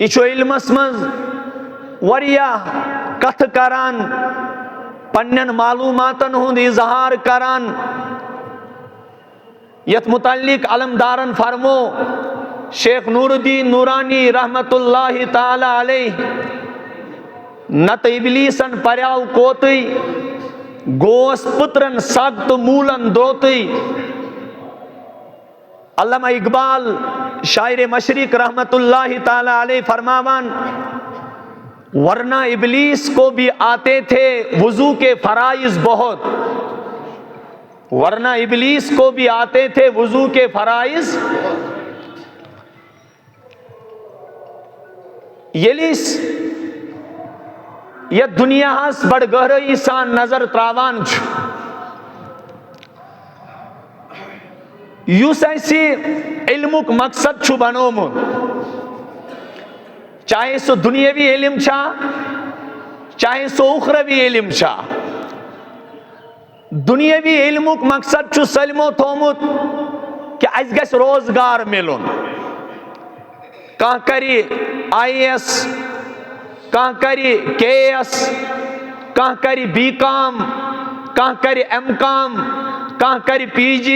یہ علمس مز واریاہ کتھ کران، پنن معلوماتن ہند اظہار کران، یت متعلق علمدارن فرمو شیخ نور الدین نورانی رحمت اللہ تعالی علیہ، نت ابلیسن پریاو کوتی گوس پترن سخت مولن دوتی۔ علامہ اقبال شاعر مشرق رحمت اللہ تعالی علیہ فرماوان، ورنہ ابلیس کو بھی آتے تھے وضو کے فرائض بہت، ورنہ ابلیس کو بھی آتے تھے وضو کے فرائض۔ یلیس یہ دنیا ہس بڑ گہرائی سان نظر تراوان چھ، یس ایسی علمک مقصد چھ بنومت، چاہے سو دنیاوی علم چھا چاہے سو اخروی علم چھا۔ دنیاوی علمک مقصد چھ سلمو تھومت کہ اس گژھِ روزگار ملن، کان کری IAS، کان کری KS، کان کری BCom، کان کری MCom، کان کری PG،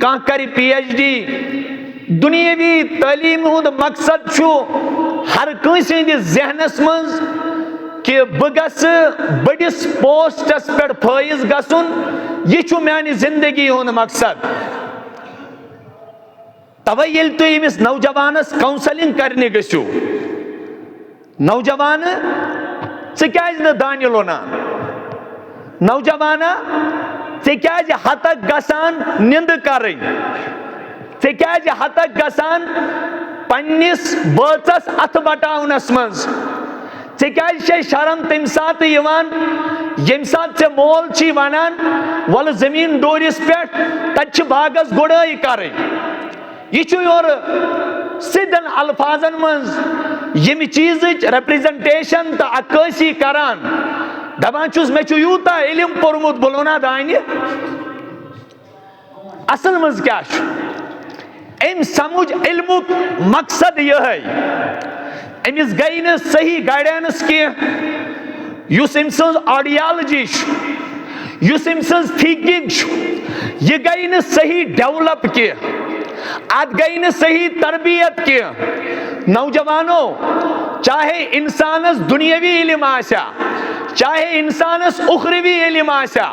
کان کری PhD۔ دنیاوی تعلیم ہند مقصد چھو ہر کنسی ہندس ذہنس مز کہ بہ گژھِ بڑس پوسٹس پہ فائز گژھن، یہ چھو میانہ زندگی ہند مقصد۔ توے ییٚلہِ تُہۍ أمِس نوجوانس کاؤنسلنگ کرنہِ گٔژھِو، نوجوان ژٕ کیازِ نہٕ دانہِ لونان، نوجوانا ژٕ کیازِ ہتک گژھان نِندٕ کرٕنۍ، ژٕ کیازِ ہتک گژھان پننس بٲژس اتھٕ بٹاونس منٛز، ژٕ کیازِ چھے شرم تمہِ ساتہٕ یِوان ییٚمہِ ساتہٕ ژےٚ مول چھی ونان وَلہٕ زٔمیٖن ڈوٗرِس پٮ۪ٹھ تتہِ چھِ باغس گُڈٲے کرٕنۍ۔ یہ چھُ یورٕ سیدھن الفاظن منٛز ییٚمہِ چیٖزٕچ ریپرزنٹیشن تہٕ عکٲسی کران، دپان چھُس مےٚ چھُ یوٗتاہ علم پوٚرمُت بہٕ لونا دانہِ۔ اصل منٛز کیاہ چھُ أمۍ سمجھ علمُک مقصد یِہے، أمِس گٔے نہٕ صحیح گایڈنس کینٛہہ، یُس أمۍ سٕنٛز آڈیالجی چھُ، یُس أمۍ سٕنٛز تھنکنگ چھُ، یہِ گٔے نہٕ صحیح ڈیولپ کینٛہہ، ات گئی نہ صحیح تربیت کی۔ نوجوانوں، چاہے انسانس دنیاوی علم آسیا چاہے انسانس اخروی علم آسیا،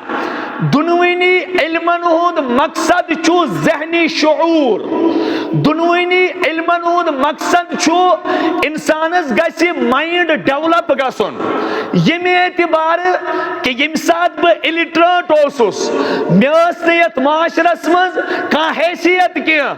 دنوینی علمن ہند مقصد چھو ذہنی شعور، دنوینی علمن ہند مقصد چھو انسانس گژھِ مائنڈ ڈیولپ گژھن، ییٚمہِ اعتبار کہ ییٚمہِ ساتہٕ بہٕ اِلٹریٹ اوسُس مےٚ ٲس نہٕ یتھ معاشرس منٛز کانٛہہ حیثیت کینٛہہ،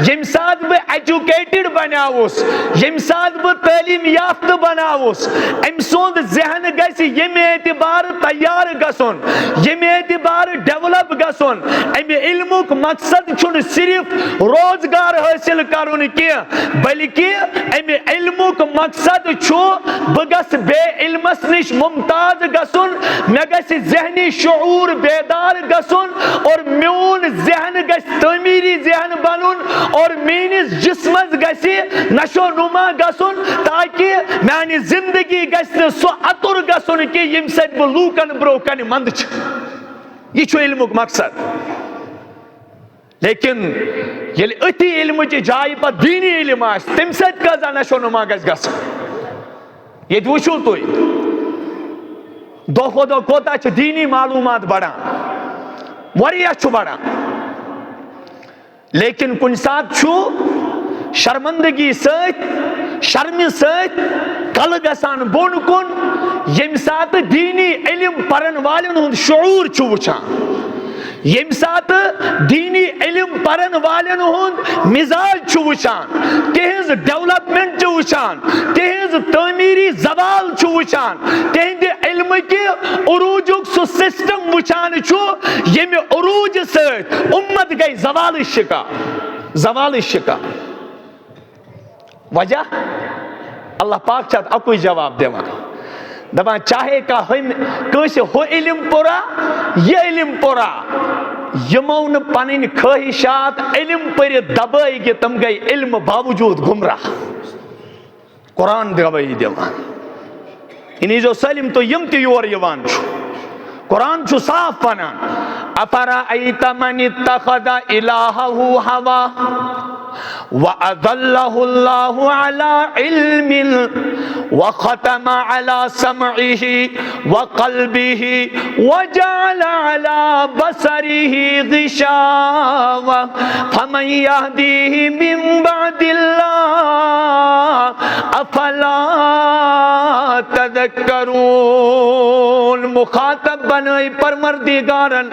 ییٚمہِ ساتہٕ بہٕ ایجوکیٹڈ بنیاوُس، ییٚمہِ ساتہٕ بہٕ تعلیٖم یافتہٕ بناوُس، أمۍ سُنٛد ذہن گژھِ ییٚمہِ اعتبار تیار گژھُن، ییٚمہِ اعتبار ڈیولپ گژھُن۔ امہِ علمُک مقصد چھُنہٕ صرف روزگار حٲصِل کرُن کینٛہہ، بلکہ امہِ علمُک مقصد چھُ بہٕ گژھٕ بے علمس نش ممتاز گژھُن، مےٚ گژھِ ذہنی شعور بیدار گژھُن، اور میون ذہن گژھِ تعمیری ذہن بنُن، اور میٲنِس جسمس گژھِ نشو نما گژھُن، تاکہ میانہِ زندگی گژھِ نہٕ سُہ اَتُر گژھُن کہِ ییٚمہِ سۭتۍ بہٕ لوٗکن برونٛہہ کنہِ منٛدٕ چھُ۔ یہ چھُ علمُک مقصد۔ لیکن ییٚلہِ أتھی علمٕچہِ جایہِ پتہٕ دیٖنی علم آسہِ تمہِ سۭتۍ کۭژاہ نشو نما گژھِ گژھٕنۍ۔ ییٚتہِ وٕچھِو تُہۍ دۄہ کھۄتہٕ دۄہ کوتاہ چھِ دیٖنی معلوٗمات بڑان، واریاہ چھُ بڑان، لیکن کُنہِ ساتہٕ چھُ شرمندگی سۭتۍ شرمہِ سۭتۍ کلہٕ گژھان بۄن کُن ییٚمہِ ساتہٕ دیٖنی علم پرن والٮ۪ن ہُنٛد شعوٗر چھُ وٕچھان، ییٚمہِ ساتہٕ دیٖنی علم پرن والٮ۪ن ہُنٛد مزاج چھُ وٕچھان، تِہنٛز ڈیولپمنٹ چھُ وٕچھان، تِہنٛز تعمیری زوال چھُ وٕچھان، تِہنٛدِ علمٕکہِ عروٗجُک سُہ سسٹم وٕچھان چھُ ییٚمہِ عروٗجہِ سۭتۍ اُمت گٔے زوالٕچ شِکار، زوالٕچ شِکار۔ وجہ اللہ پاک چھُ اتھ اکُے جواب دِوان، دپان چاہے کٲنٛسہِ ہُہ علم پورا یہِ علم پورا، یِمو نہٕ پنٕنۍ خٲہِشات علم پٔرِتھ دبٲے کہ تِم گٔے علمہٕ باوجوٗد گمراہ۔ قرآن گواہی دیوان انہی جو سلم تو یم تی یور یوان چھو قرآن چھو صاف پنان افرائیت من اتخذ الہہ ہوا وَأَضَلَّهُ اللَّهُ عَلَىٰ عِلْمٍ وَخَتَمَ عَلَىٰ سَمْعِهِ وَقَلْبِهِ وَجَعَلَ عَلَىٰ بَصَرِهِ غِشَاوَةً فَمَن يَهْدِيهِ مِن بَعْدِ اللَّهِ أَفَلَا تَذَكَّرُونَ مخاطب بنائی پروردگارن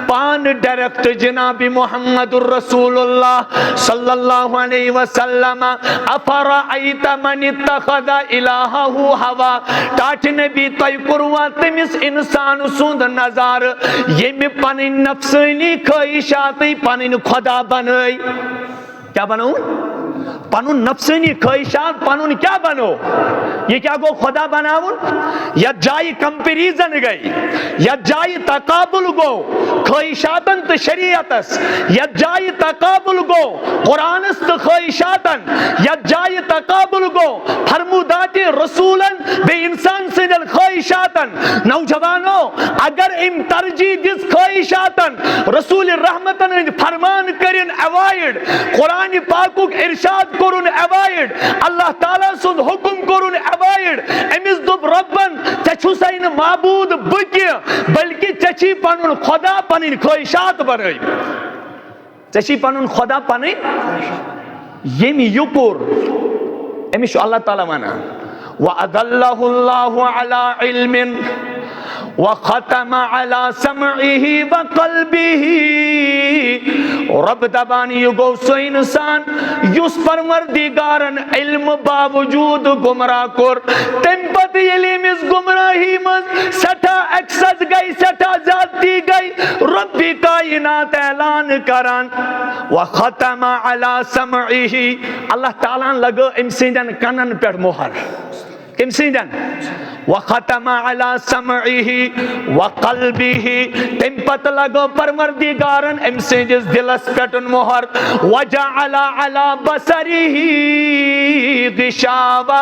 پان ڈائریکٹ جناب محمد الرسول اللہ صلی اللہ علیہ وسلم افرائیت من اتخذ الہہ ہوا ٹاٹ نبی تائی کروا تمس انسان سند نظر یمی پنی نفسانی خواہشاتی پنی خدا بنائی کیا بنو پنون نفسانی خواہشات پنون کیا بنو یہ کیا گو خدا بناون یا جائی کمپیریزن گئی یا جائی تقابل گو خواہشاتن تو شریعتس یا جائی تقابل گو قرآنس تو خواہشاتن یا جائی تقابل گو فرمودات رسولن بے انسان سے دل خواہشاتن نوجوانو اگر ام ترجیح دس خواہشاتن رسول رحمتن فرمان کرن اوائڈ قرآن پاکو ارشاد کرن اوائڈ اللہ تعالیٰ سن حکم کرن اوائڈ امس دب ربن چچو سین معبود بکی بلکہ چچی پنن خدا پنن خواہشات بنائی چچی پنن خدا پنن یمی یکور امس اللہ تعالیٰ مانا وَأَضَلَّهُ اللَّهُ عَلَىٰ عِلْمٍ وَخَتَمَ عَلَىٰ سَمْعِهِ وَقَلْبِهِ رب دبانی گو سو انسان یس پروردگارن علم باوجود گمراہ کر تم پت علم اس گمراہی مز سٹھا ایکسس گئی سٹھا زیادتی گئی ربی کائنات اعلان کران وَخَتَمَ عَلَىٰ سَمْعِهِ اللہ تعالیٰ لگو امسیدن کنن پر مہر امسیدن وَخَتَمَ عَلَىٰ سَمْعِهِ وَقَلْبِهِ تم پت لگو پروردگارن امسیدس دلس پیٹن مہر وَجَعَلَ عَلَىٰ بَصَرِهِ غِشَاوَةً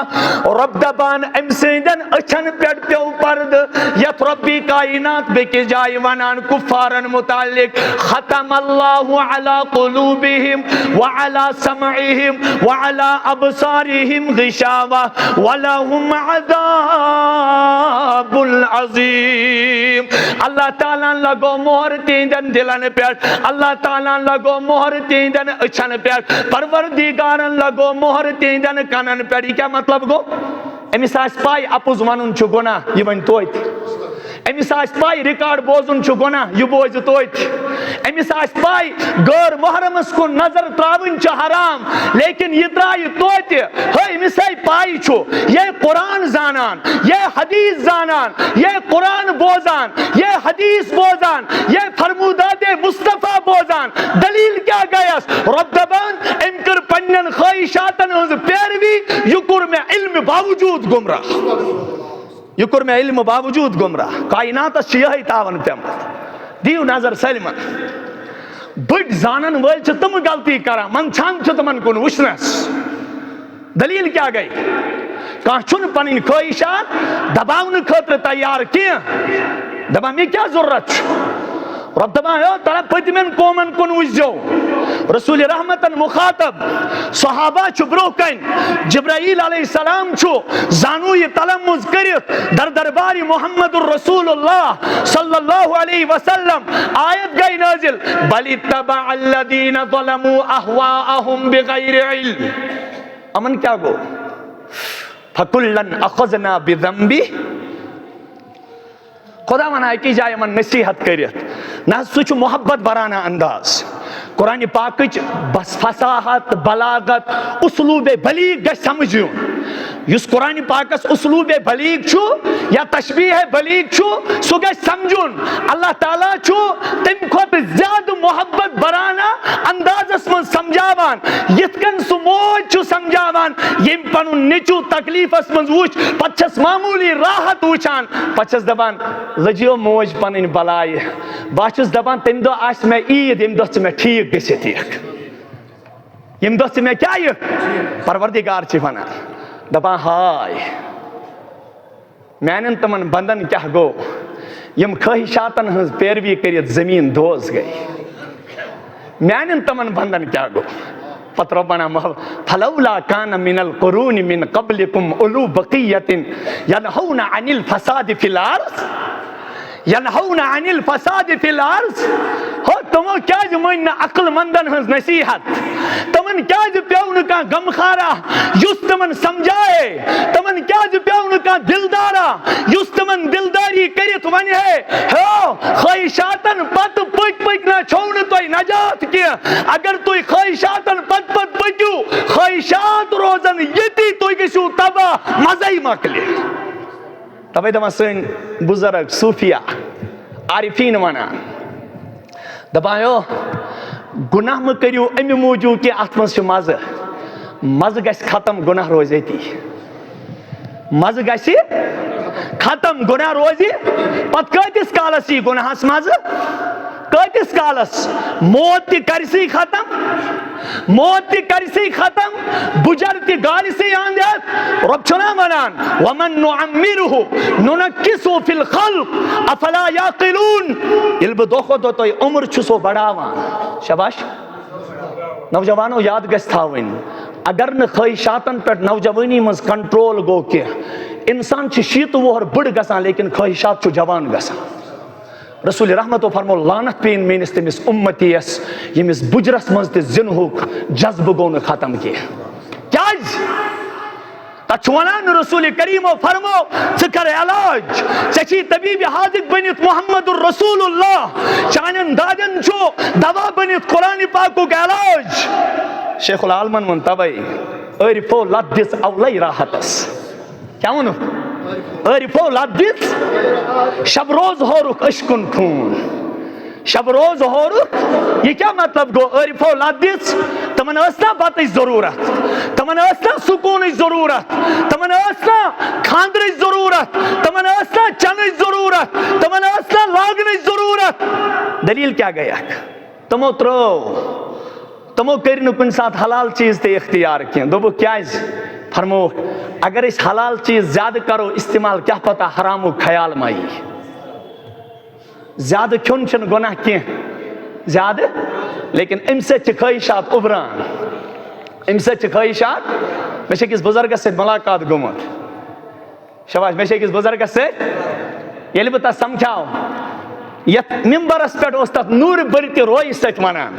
رب دبان امسیدن اچھن پیٹ پیو پرد یت ربی کائنات بکی جائی ونان کفارن متعلق ختم اللہ علی قلوبہم وعلی سمعہم وعلی ابصارہم غشاوة ولہم عذاب العظیم اللہ تعالیٰ لگو مہر تیندن دلن پیٹ اللہ تعالیٰ لگو مہر تیندن اچھن پیٹ پروردگارن لگو مہر تیندن کنن پیٹ کیا مطلب گو امیس آس پائی اپوز ونن چھو گناہ یہ ون تویت امیس آس پائی ریکارڈ بوزن چھو گناہ یہ بوز تویت امیس آس پائی غیر محرمس کو نظر تراون چھو حرام لیکن یہ ترائی تویت ہے امیس آئی پائی چھو یہ قرآن زانان یہ حدیث زانان یہ قرآن بوزان یہ حدیث بوزان یہ فرمودات مصطفیٰ بوزان دلیل کیا گیس رب دبان امکر پنن خواہشاتن ہز پیروی یکر میں علم باوجود گمراہ یکر میں علم باوجود گمراہ کائنات شیعی تاون پیمت دیو نظر سلمن بڑ زانن ول چھ تم غلطی کران من چھان چھ تمن کن وشنس دلیل کیا گئی کان چھن پنن خواہشات دباون خاطر تیار کیا دبا میں کیا ضرورت رب دبا ہے ترا پتمن قومن کن وجو رسول رحمتن مخاطب صحابہ چھو برو کن جبرائیل علیہ السلام چھو زانوی تلمز کرت در درباری محمد الرسول اللہ صلی اللہ علیہ وسلم آیت گئی نازل بل اتبع الذین ظلموا اہواءہم بغیر علم امن کیا گو فَكُلًّا أَخَذْنَا بِذَنْبِ خدا منائے کی جائے من نصیحت کریت نہ سوچ محبت برانا انداز قرآن پاکچ بس فصاحت بلاغت اسلوب بلیغ گش سمجھیون یس قرآن پاکس اسلوب بلیغ چھو یا تشبیح بلیغ چھو سو گش سمجھون اللہ تعالیٰ چھو تم خود زیادہ محبت برانا انداز اس من سمجھاوان یتکن سو موج چھو سمجھاوان یم پنو نچو تکلیف اس من وچ پچھس معمولی راحت وچان پچھس دبان لجیو موج پنن بلائی باچس دبان تم دو آس میں عید یم دو میں ٹھیک گسیت یم دو میں کیا یہ پروردگار چھ ونان دپان ہائے میانن تمن بندن کیا گو یم خواہشاتن ہز پیروی کرت زمین دوز گئی میانن تمن بندن کیا گو پت ربنا فلولا کان من القرون من قبلکم اولو بقیت ینہون عن الفساد فی الارض ینہون عن الفساد فی الارض ہو تمو کیا مین عقل مندن ہز نصیحت تمن کیا پیون کا غمخارا یس تمن سمجھائے تمن کیا پیون کا دلدارا یس تمن دلداری کرت ون ہے ہو خواہشاتن پت پک پک نہ چھون تو نجات کی اگر تو خواہشاتن پت پت پکیو خواہشات روزن یتی تو گسو تباہ مزائی مکلی تبے دما سن بزرگ صوفیہ عارفین ونان دپایو گناہ مہ کریو امی موجود کہ ات مز مزہ مزہ گژھِ ختم گناہ روزِ تی مزہ گژھِ ختم گناہ روزِ پت کتس کالس یہ گناہس مزہ کتس کالس موت تہ کرسی ختم موت تہ کرسی ختم بجر تہ گالسی اندر رب چھنا ونان ومن نعمرہ ننکسہ فی الخلق افلا یعقلون یل بہ دۄہ کھۄتہٕ دۄہ تۄہہِ عمر چھُسو بڑاوان شاباش نوجوانو یاد گژھِ تھاوٕنۍ اگر نہٕ خواہشاتن پٮ۪ٹھ نوجوانی منٛز کنٹرول گوٚو کینٛہہ انسان چھُ 60 وُہر بٕڑ گژھان لیکن خواہشات چھُ جوان گژھان رسول رحمتو فرمو لعنت پین میٲنِس تٔمِس اُمتیَس ییٚمِس بُجرس منٛز تہِ زِنہُک جذبہٕ گوٚو نہٕ ختم کینٛہہ کیازِ تتھ چھُ ونان رسول کریمو فرمو ژٕ کر علاج ژےٚ چھی طبیب حاذق بٔنِتھ محمد الرسول اللہ چانٮ۪ن دادٮ۪ن چھُ دوا بٔنِتھ قرآن پاکُک علاج شیخ العالمن ووٚن تَوَے عٲرفو لت دِژ اولے راحتس کیا ووٚنُکھ عٲرفو لت دِژ شب روز ہورُکھ اشکُن خوٗن شب روز ہورُکھ یہ کیا مطلب گو عٲرفو لت دِژ تمن ٲس نا بتٕچ ضروٗرت تمن ٲس نا سکوٗنٕچ ضروٗرت تمن ٲس نا خاندرٕچ ضروٗرت تمن ٲس نا چنٕچ ضروٗرت تمن ٲس نا لاگنٕچ ضروٗرت دلیل کیا گٔیکھ تمو ترٲو تمو کٔرۍ نہٕ کُنہِ ساتہٕ حلال چیٖز تہِ اختیار کینٛہہ دوٚپُکھ کیازِ فرمووُکھ اگر أسۍ حلال چیٖز زیادٕ کرو استعمال کیا پتہ حرامُک خیال ما یی زیادٕ کھیوٚن چھُنہٕ گۄناہ کینٛہہ زیادٕ لیکن امہِ سۭتۍ چھِ خٲہِشات اُبران امہِ سۭتۍ چھِ خٲہِشات مےٚ چھِ أکِس بُزرگس سۭتۍ مُلاقات گوٚمُت شاباش مےٚ چھِ أکِس بُزرگس سۭتۍ ییٚلہِ بہٕ تتھ سمکھاو یتھ ممبرس پٮ۪ٹھ اوس تتھ نوٗرِ بٔرتہِ رویہِ سۭتۍ ونان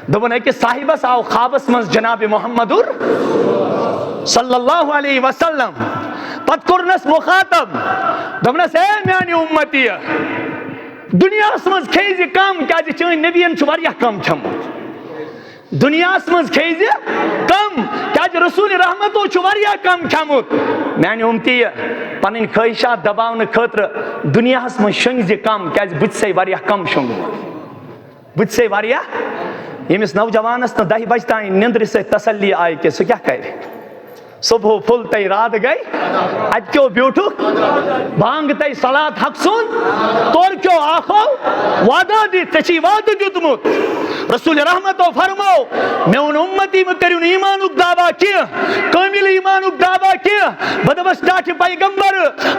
دوٚپُن أکِس صاحبس آو خوابس منٛز جناب محمدُر صلی اللہ علیہ وسلم پتہٕ کوٚرنس مُخاطب دوٚپنس اے میانہِ اُمتیہ دُنیاہس منٛز کھیٚیہِ زِ کم کیازِ چٲنۍ نبین چھُ واریاہ کم کھیوٚمُت دُنیاہس منٛز کھیٚیہِ زِ کم کیازِ رسول رحمتو چھُ واریاہ کم کھیوٚمُت میانہِ اُمتیہ پنٕنۍ خٲہِشات دباونہٕ خٲطرٕ دُنیاہس منٛز شۄنٛگۍ زِ کم کیازِ بہٕ چھُسے واریاہ کم شۄنٛگمُت بہٕ چھُسے واریاہ ییٚمِس نوجوانس نہٕ 10 بجہِ تانۍ نیندرِ سۭتۍ تسلی آیہِ کہِ سُہ کیاہ کرِ صبح پھُل تے رات گئی ات کیو بیوٹھُکھ بانگ تے صلات حق سُن تور کیو آخو وعدہ دِتھ ژےٚ چھی وعدٕ دیُتمُت رسول رحمتو فرمو میون اُمتی مہ کٔرِو نہٕ ایٖمانُک دعوا کینٛہہ کٲمِل ایٖمانُک دعوا کینٛہہ بہٕ دپس ٹاٹھہِ پیغمبر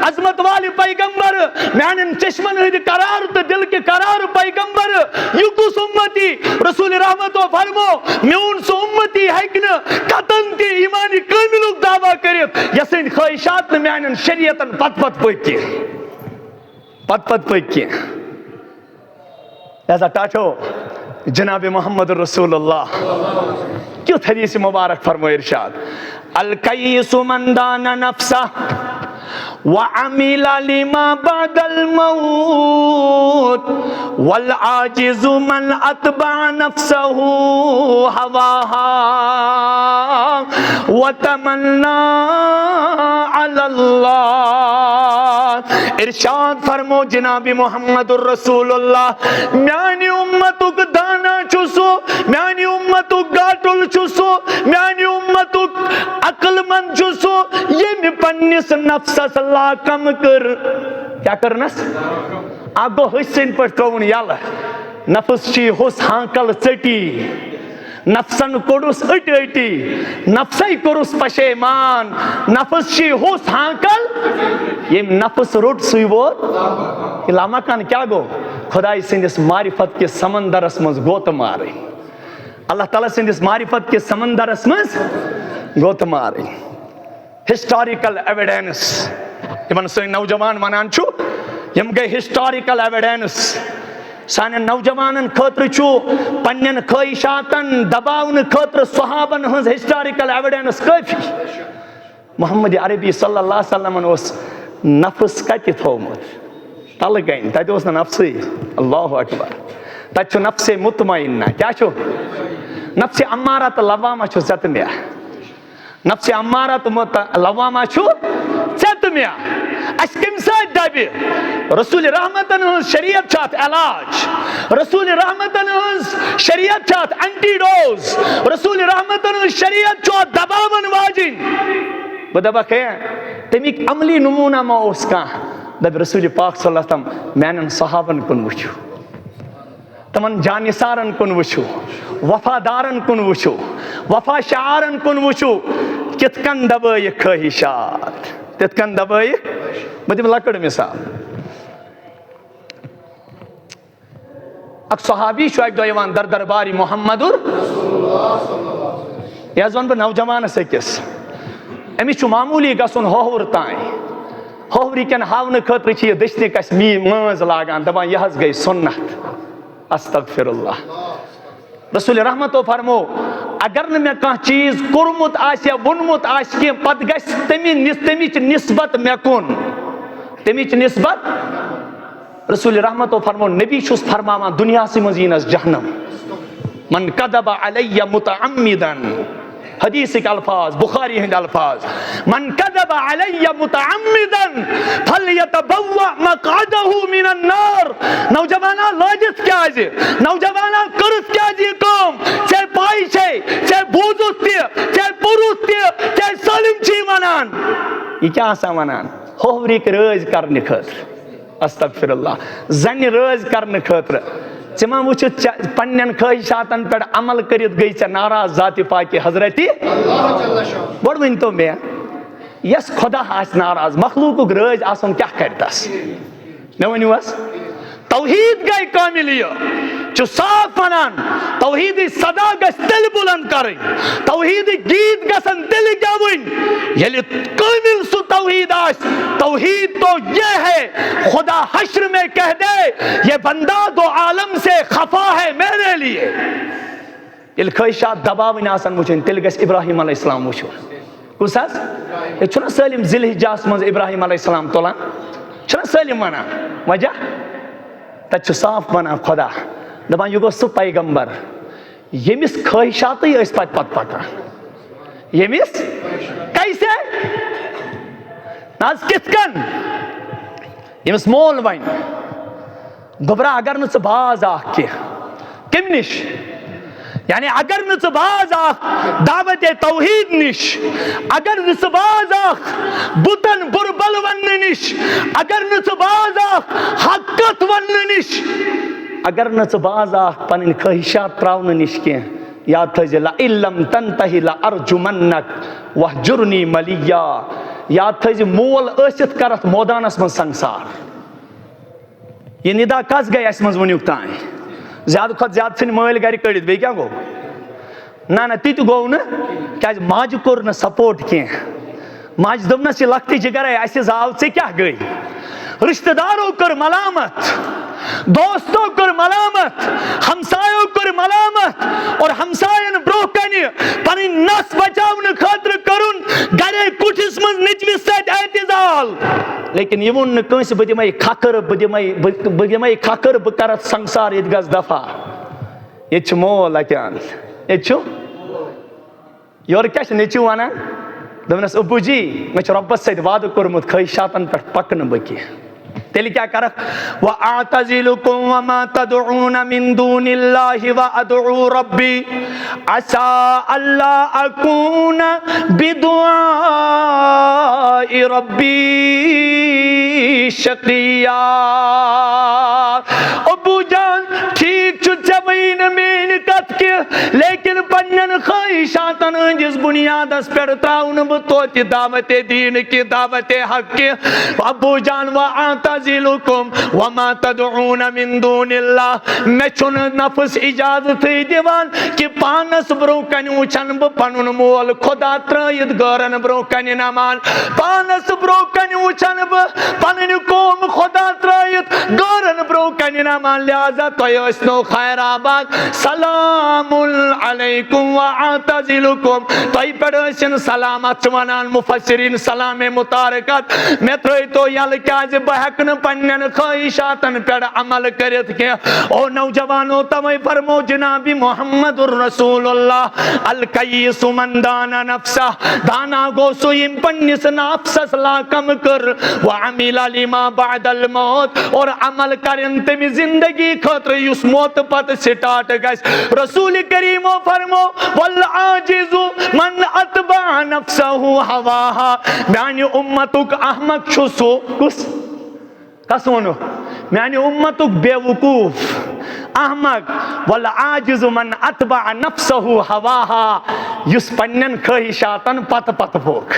عظمت والہِ پیغمبر میانٮ۪ن چشمن ہٕنٛدِ قرار تہٕ دلکہِ قرار پیغمبر یہِ کُس اُمتی رسول رحمتو فرمو میون سُہ اُمتی ہیٚکہِ نہٕ قطن تہِ ایٖمانہِ کٲمِلُک دعوا کرت یسن خواہشات نہ میانن شریعتن پت پت پٔکۍ کینٛہہ لہذا ٹاٹھو جناب محمد رسول اللہ کیُتھ حدیث مبارک فرمو ارشاد الکیس من دان نفسہ وعمل لما بعد الموت والعاجز من اتبع نفسه هواها وتمنى على الله ارشاد فرمو جناب محمد الرسول اللہ میانی امتک دانا چھسو میانی امتک گاٹل چھسو میانی امتک عقل مند چھسو یہ پنس نفسس لاکم کر کیا کرنس آگو حسین پر ترون یل نفس چی حس ہانکل چٹی نفسن کوڑس اٹی اٹی نفسے کورس پشیمان نفس چی ہوس ہانکل یہ نفس روٹ سوئی ووت یہ لاما کان کیا گو خدای سندس معرفت کے سمندرس مز گوت مارے اللہ تعالیٰ سندس معرفت کے سمندرس مز گوت مارے ہسٹوریکل ایویڈنس یمن سن نوجوان ونان چھو یم گئی ہسٹوریکل ایویڈنس سانے نوجوانن خطر چھو پنین خواہشاتن دباون خطر صحابن ہنز ہسٹوریکل ایویڈنس کافی محمد عربی صلی اللہ علیہ وسلم اس نفس کتی تھومت تل گئن تاتی اس نفسی اللہ اکبر تاتی چھو نفس مطمئنہ کیا چھو نفس امارت لوامہ چھو ستمیا نفس امارت لوامہ چھو ستمیا اس کم ساتھ دبی رسول رحمتن ہنز شریعت چھات علاج رسول رحمتن ہنز شریعت چھات انٹیڈوز رسول رحمتن ہنز شریعت چھات دباون واجن بدبا کہیں تمیک عملی نمونہ ما اس کا دب رسول پاک صلی اللہ علیہ وسلم مینن صحابن کن وچھو تمن جانسارن کن وچھو وفادارن کن وچھو وفا شعارن کن وچھو کتکن دبائی خواہشات تتکن دبائی بدیم لکڑ مثال اک صحابی شعیب دویوان در درباری محمد یا زون پر نوجوان سے کس امی چھو معمولی گسن ہوور تائیں ہووری کن ہاون خطر چھ یہ دشتی کس مانز لاگان دبان یہ گئی سنت استغفر اللہ رسول رحمت و فرمو اگر نہ میں کان چیز کرمت آس یا ونمت آس کی پت گس تمیچ نسبت میں کن تمیچ نسبت رسول رحمت و فرمو نبی چھس فرماوان دنیا سے مزینس جہنم من کذب علی متعمدن حدیث کے الفاظ بخاری ہند الفاظ من کذب علی متعمدن فلیتبوأ مقعدہ من النار نوجوانا لاجت کیا جی نوجوانا کرس کیا جی کام چاہے پائی چاہے بوزت تیہ چاہے پروت تیہ چاہے سالم چی منان یہ کیا آسا منان ہووری کے رز کرنے خطر استغفر اللہ زن رز کرنے خطر چمان وچھ پنین خواہشاتن پر عمل کرت گئی چا ناراض ذات پاکی حضرتی بڑھ ون تو میں یس خدا آس ناراض مخلوق رز آسن کیا کرتاس میں ونیو اس توحید گئی کاملیو چو صاف منان توحیدی صدا گس دل بلند کریں توحیدی گیت گسن دل گوین یلی کامل سو توحید آس توحید تو یہ ہے خدا حشر میں کہہ دے یہ بندہ دو عالم سے خفا ہے میرے لیے الخوشات دباوین آسن مجھن تل گس ابراہیم علیہ السلام مجھن کس آس یہ چھنا سلیم ذل حجاس منز ابراہیم علیہ السلام تولان چھنا سلیم منا وجہ تچ صاف بنا خدا دبان یہ گو سو پیغمبر یمس خواہشاتی اس پت پکا یمس کیسے ناز کتکن یمس مول وین گبرا اگر نہ باز آخ کی کم نش یعنی اگر نہ باز آخ دعوت توحید نش اگر نہ باز آخ بطن بربل ون نش اگر نہ باز آخ حقت ون نش اگر نہ باز آخ پنن خواہشات تراؤن نش کی یاد تھا لَإِن لَمْ تَنْتَهِ لَأَرْجُمَنَّكَ وَحْجُرْنِي مَلِيًّا یاد تھا مول ٲسِتھ کرت مودانس من سنگسار یہ ندا کس گئی اس منز ونیُک تائیں زیادہ کھت زیادہ سن مول گھر کڑت بے کیا گو نا تیت گو نا کیا ماج کور نا سپورٹ کیا ماج دمنا سی لکتی جگر ہے ایسی زاو سے کیا گئی رشتہ داروں کر ملامت دوستوں کر ملامت ہمسایوں کر ملامت اور ہمسائن بروکنی پنی نس بچاون خاطر کرن گرے کٹھس من نچوی سیٹ اعتزال لیکن یہ ون کنس بدیمائی کھاکر بکرت سنگسار ادگز دفع یہ چھ مول اکیان یہ چھو یور کیش نیچو وانا دونس ابو جی میں چھ ربت سید وعد کرمت خواہشاتن پر پکن بکی تیلی کیا کرک وَأَعْتَزِلُكُمْ وَمَا تَدْعُونَ مِن دُونِ اللَّهِ وَأَدْعُو رَبِّي عَسَىٰ أَلَّا أَكُونَ بِدُعَاءِ رَبِّي شَقِيًّا ابو جان ٹھیک چھو چوین مین کت کے لیکن پنن خواہشاتن ہندس بنیادس پر تراؤن بہ توتہ دعوت دین کی دعوت حق کی ابو جان واعتزلکم وما تدعون من دون اللہ میں چھن نفس اجازت دیوان کہ پانس برو کن وچھن بہ پنن مول خدا ترائیت گورن برو کن نمان پانس برو کن وچھن بہ پنن قوم خدا ترائیت گورن برو کن نمان لہذا تو اسنو خیر آباد سلام علیکم واعتزلکم تو پر اسن سلامت ونان مفسرین سلام متارکت میں ترائی تو یل کیاز بہکن پنن خواہشاتن پر عمل کرت کیا او نوجوانو تمہیں فرمو جناب محمد الرسول اللہ القیس من دانا نفسہ دانا گو سویم پنس نفسس لا کم کر وعمل لما بعد الموت اور عمل کرن تمی زندگی خطر یس موت پت سٹارٹ گئس رسول کریم فرمو والعاجز من اتبع نفسہ ہواہا میانی امتک احمق چھسو کس ونو میانی امتک بے وقوف احمق والعاجز من اتبع نفسہ ہواہا یس پنن خواہشاتن پت پوک